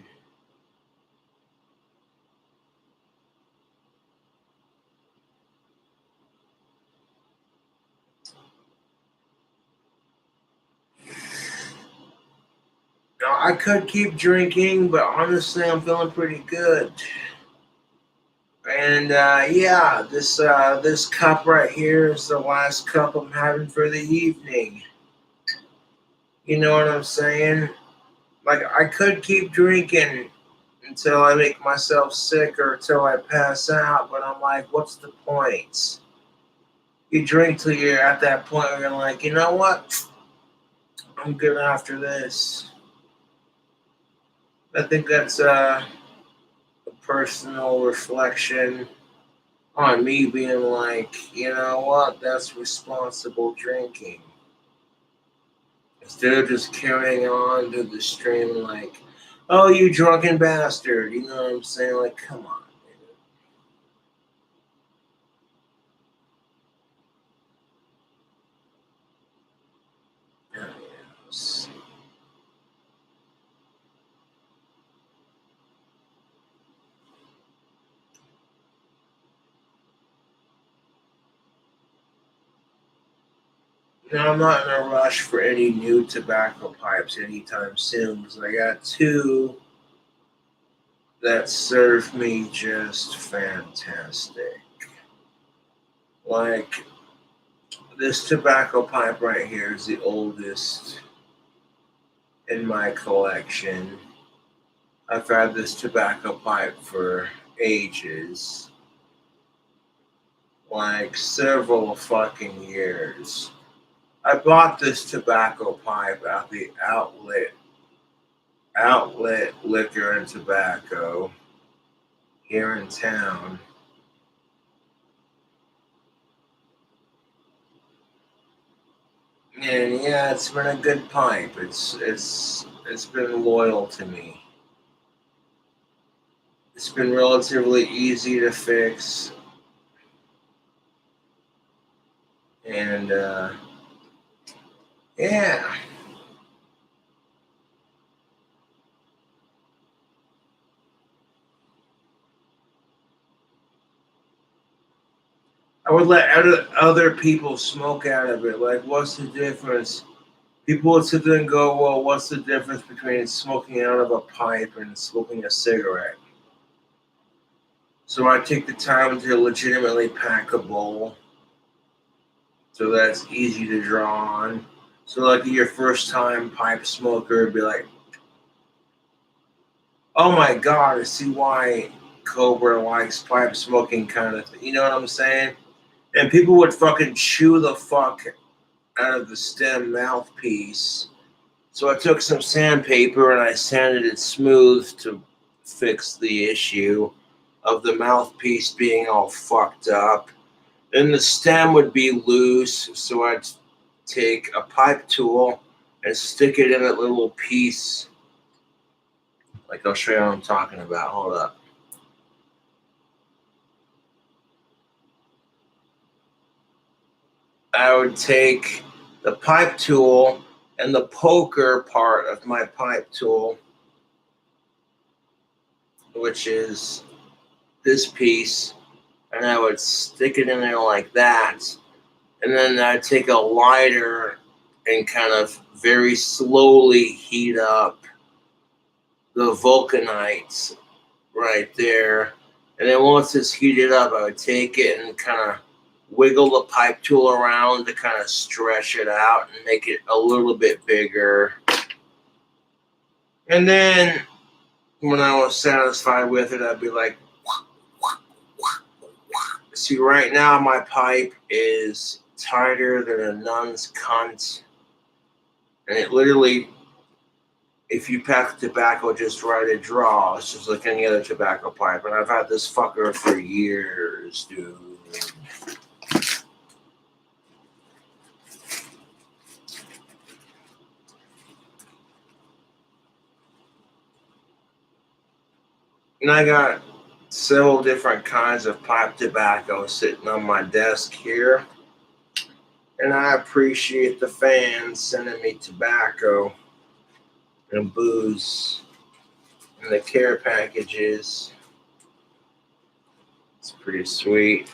Now, I could keep drinking, but honestly, I'm feeling pretty good. And yeah, this cup right here is the last cup I'm having for the evening. You know what I'm saying? Like, I could keep drinking until I make myself sick or until I pass out, but I'm like, what's the point? You drink till you're at that point where you're like, you know what? I'm good after this. I think that's a personal reflection on me being like, you know what? That's responsible drinking. Instead of just carrying on to the stream like, "Oh, you drunken bastard." You know what I'm saying? Like, come on. Yes. Now, I'm not in a rush for any new tobacco pipes anytime soon because I got 2 that serve me just fantastic. Like, this tobacco pipe right here is the oldest in my collection. I've had this tobacco pipe for ages. Like, several fucking years. I bought this tobacco pipe at the outlet liquor and tobacco here in town. And yeah, it's been a good pipe. It's been loyal to me. It's been relatively easy to fix. And yeah. I would let other people smoke out of it. Like, what's the difference? People would sit there and go, well, what's the difference between smoking out of a pipe and smoking a cigarette? So I take the time to legitimately pack a bowl so that's easy to draw on. So, like, your first time pipe smoker would be like, oh my God, I see why Cobra likes pipe smoking kind of thing. You know what I'm saying? And people would fucking chew the fuck out of the stem mouthpiece. So I took some sandpaper and I sanded it smooth to fix the issue of the mouthpiece being all fucked up. Then the stem would be loose, so I'd take a pipe tool and stick it in a little piece. Like, I'll show you what I'm talking about. Hold up. I would take the pipe tool and the poker part of my pipe tool, which is this piece, and I would stick it in there like that. And then I'd take a lighter and kind of very slowly heat up the vulcanites right there. And then once it's heated up, I would take it and kind of wiggle the pipe tool around to kind of stretch it out and make it a little bit bigger. And then when I was satisfied with it, I'd be like, see, right now my pipe is tighter than a nun's cunt. And it literally, if you pack the tobacco just right, it draws just like any other tobacco pipe. And I've had this fucker for years, dude. And I got several different kinds of pipe tobacco sitting on my desk here. And I appreciate the fans sending me tobacco and booze and the care packages. It's pretty sweet.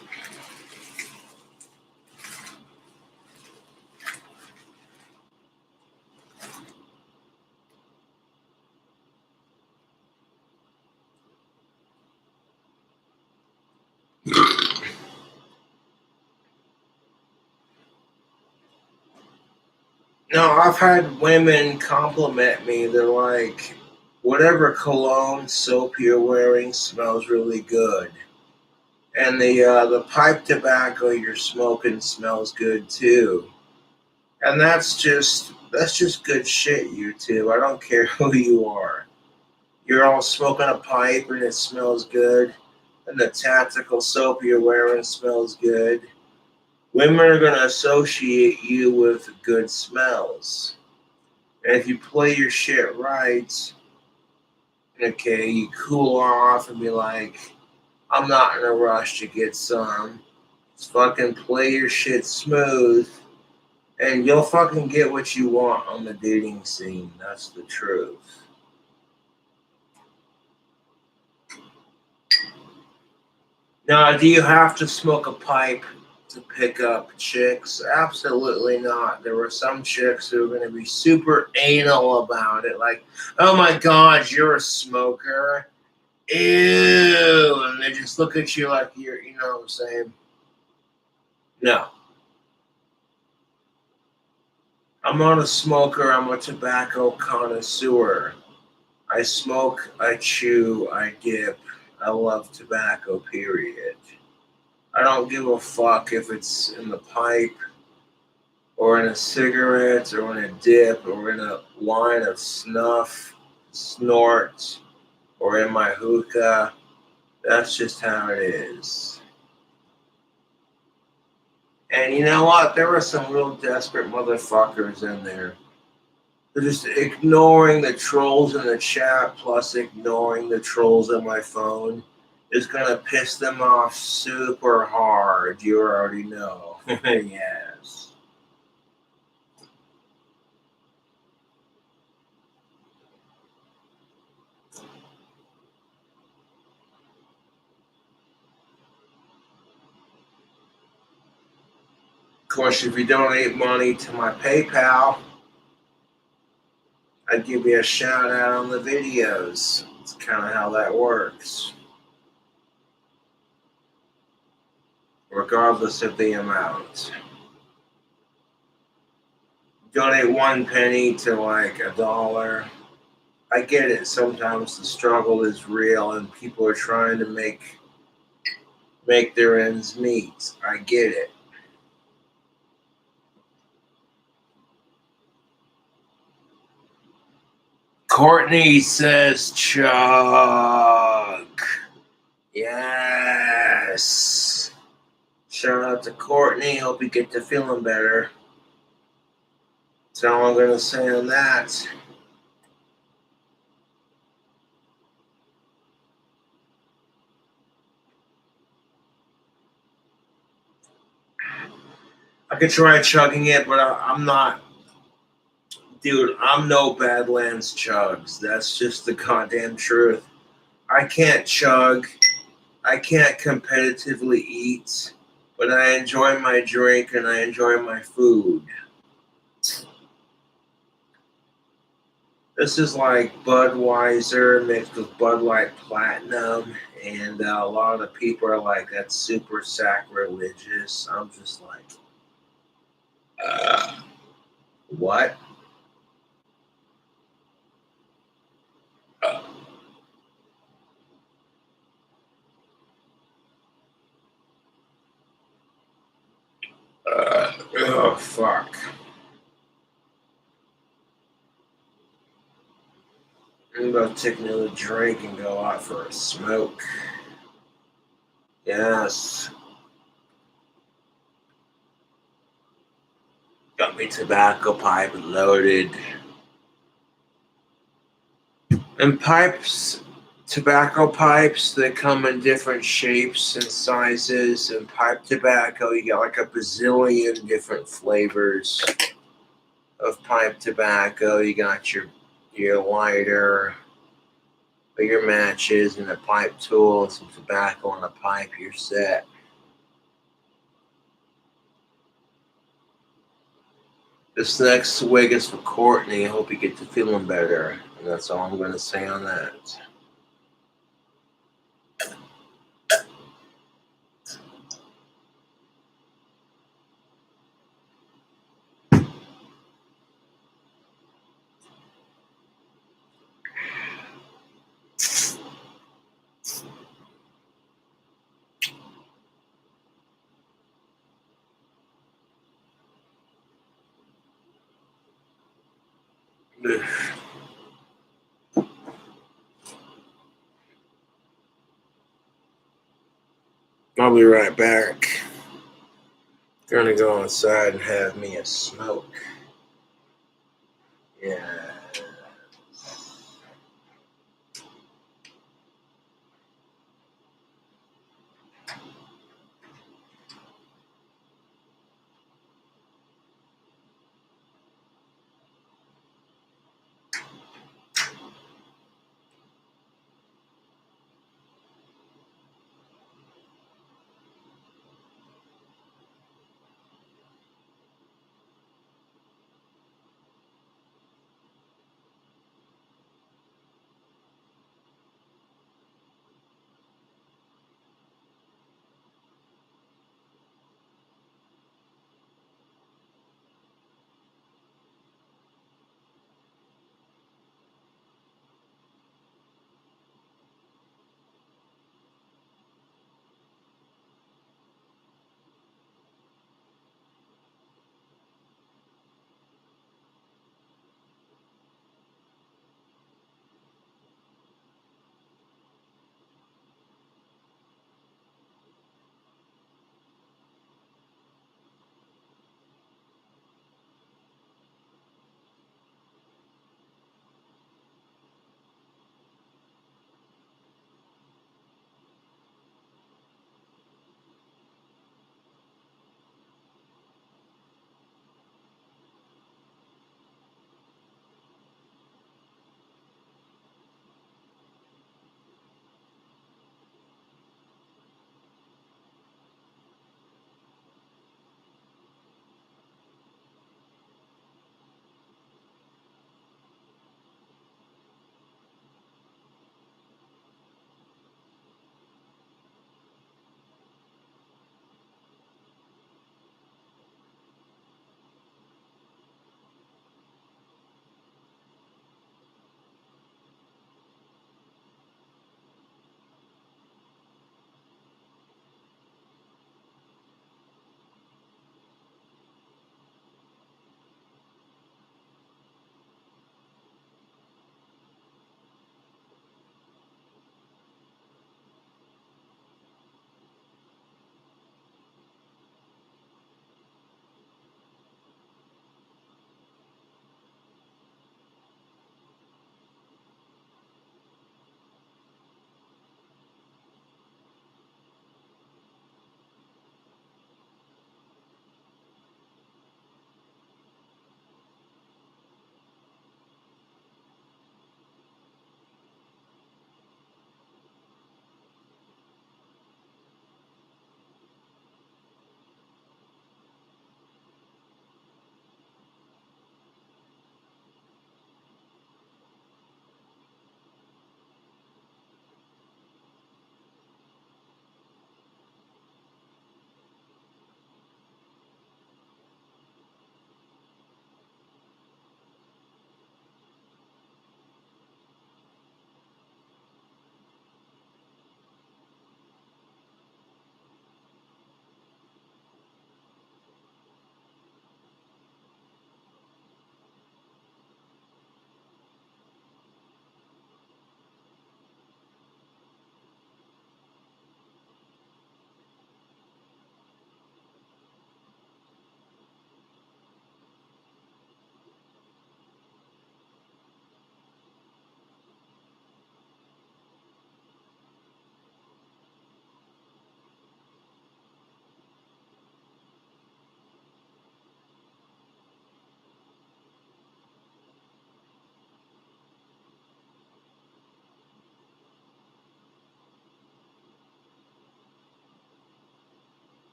No, I've had women compliment me. They're like, whatever cologne, soap you're wearing smells really good. And the pipe tobacco you're smoking smells good too. And that's just good shit, YouTube. I don't care who you are. You're all smoking a pipe and it smells good. And the tactical soap you're wearing smells good. Women are going to associate you with good smells. And if you play your shit right, okay, you cool off and be like, I'm not in a rush to get some. Just fucking play your shit smooth, and you'll fucking get what you want on the dating scene. That's the truth. Now, do you have to smoke a pipe to pick up chicks? Absolutely not. There were some chicks who were going to be super anal about it. Like, oh my God, you're a smoker. Ew. And they just look at you like you're, you know what I'm saying? No. I'm not a smoker. I'm a tobacco connoisseur. I smoke, I chew, I dip. I love tobacco, period. I don't give a fuck if it's in the pipe or in a cigarette, or in a dip, or in a line of snuff, snort, or in my hookah. That's just how it is. And you know what? There were some real desperate motherfuckers in there. They're just ignoring the trolls in the chat, plus ignoring the trolls on my phone is going to piss them off super hard. You already know. Yes. Of course, if you donate money to my PayPal, I'd give you a shout out on the videos. It's kind of how that works. Regardless of the amount. Donate 1 penny to like $1. I get it. Sometimes the struggle is real and people are trying to make their ends meet. I get it. Courtney says chug. Yes. Shout out to Courtney. Hope you get to feeling better. That's all I'm going to say on that. I could try chugging it, but I'm not. Dude, I'm no Badlands Chugs. That's just the goddamn truth. I can't chug. I can't competitively eat, but I enjoy my drink and I enjoy my food. This is like Budweiser mixed with Bud Light Platinum, and a lot of the people are like, that's super sacrilegious. I'm just like, what? Oh, fuck. I'm about to take another drink and go out for a smoke. Yes. Got me tobacco pipe loaded. And pipes, tobacco pipes, they come in different shapes and sizes. And pipe tobacco, you got like a bazillion different flavors of pipe tobacco. You got your lighter, or your matches, and a pipe tool, and some tobacco on a pipe. You're set. This next swig is for Courtney. I hope you get to feeling better. And that's all I'm going to say on that. I'll be right back. Gonna go inside and have me a smoke. Yeah.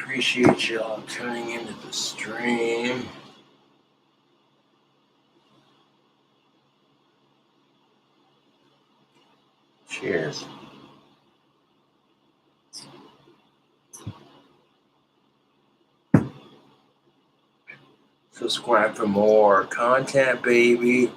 appreciate you all tuning into the stream. Cheers. Subscribe for more content, baby.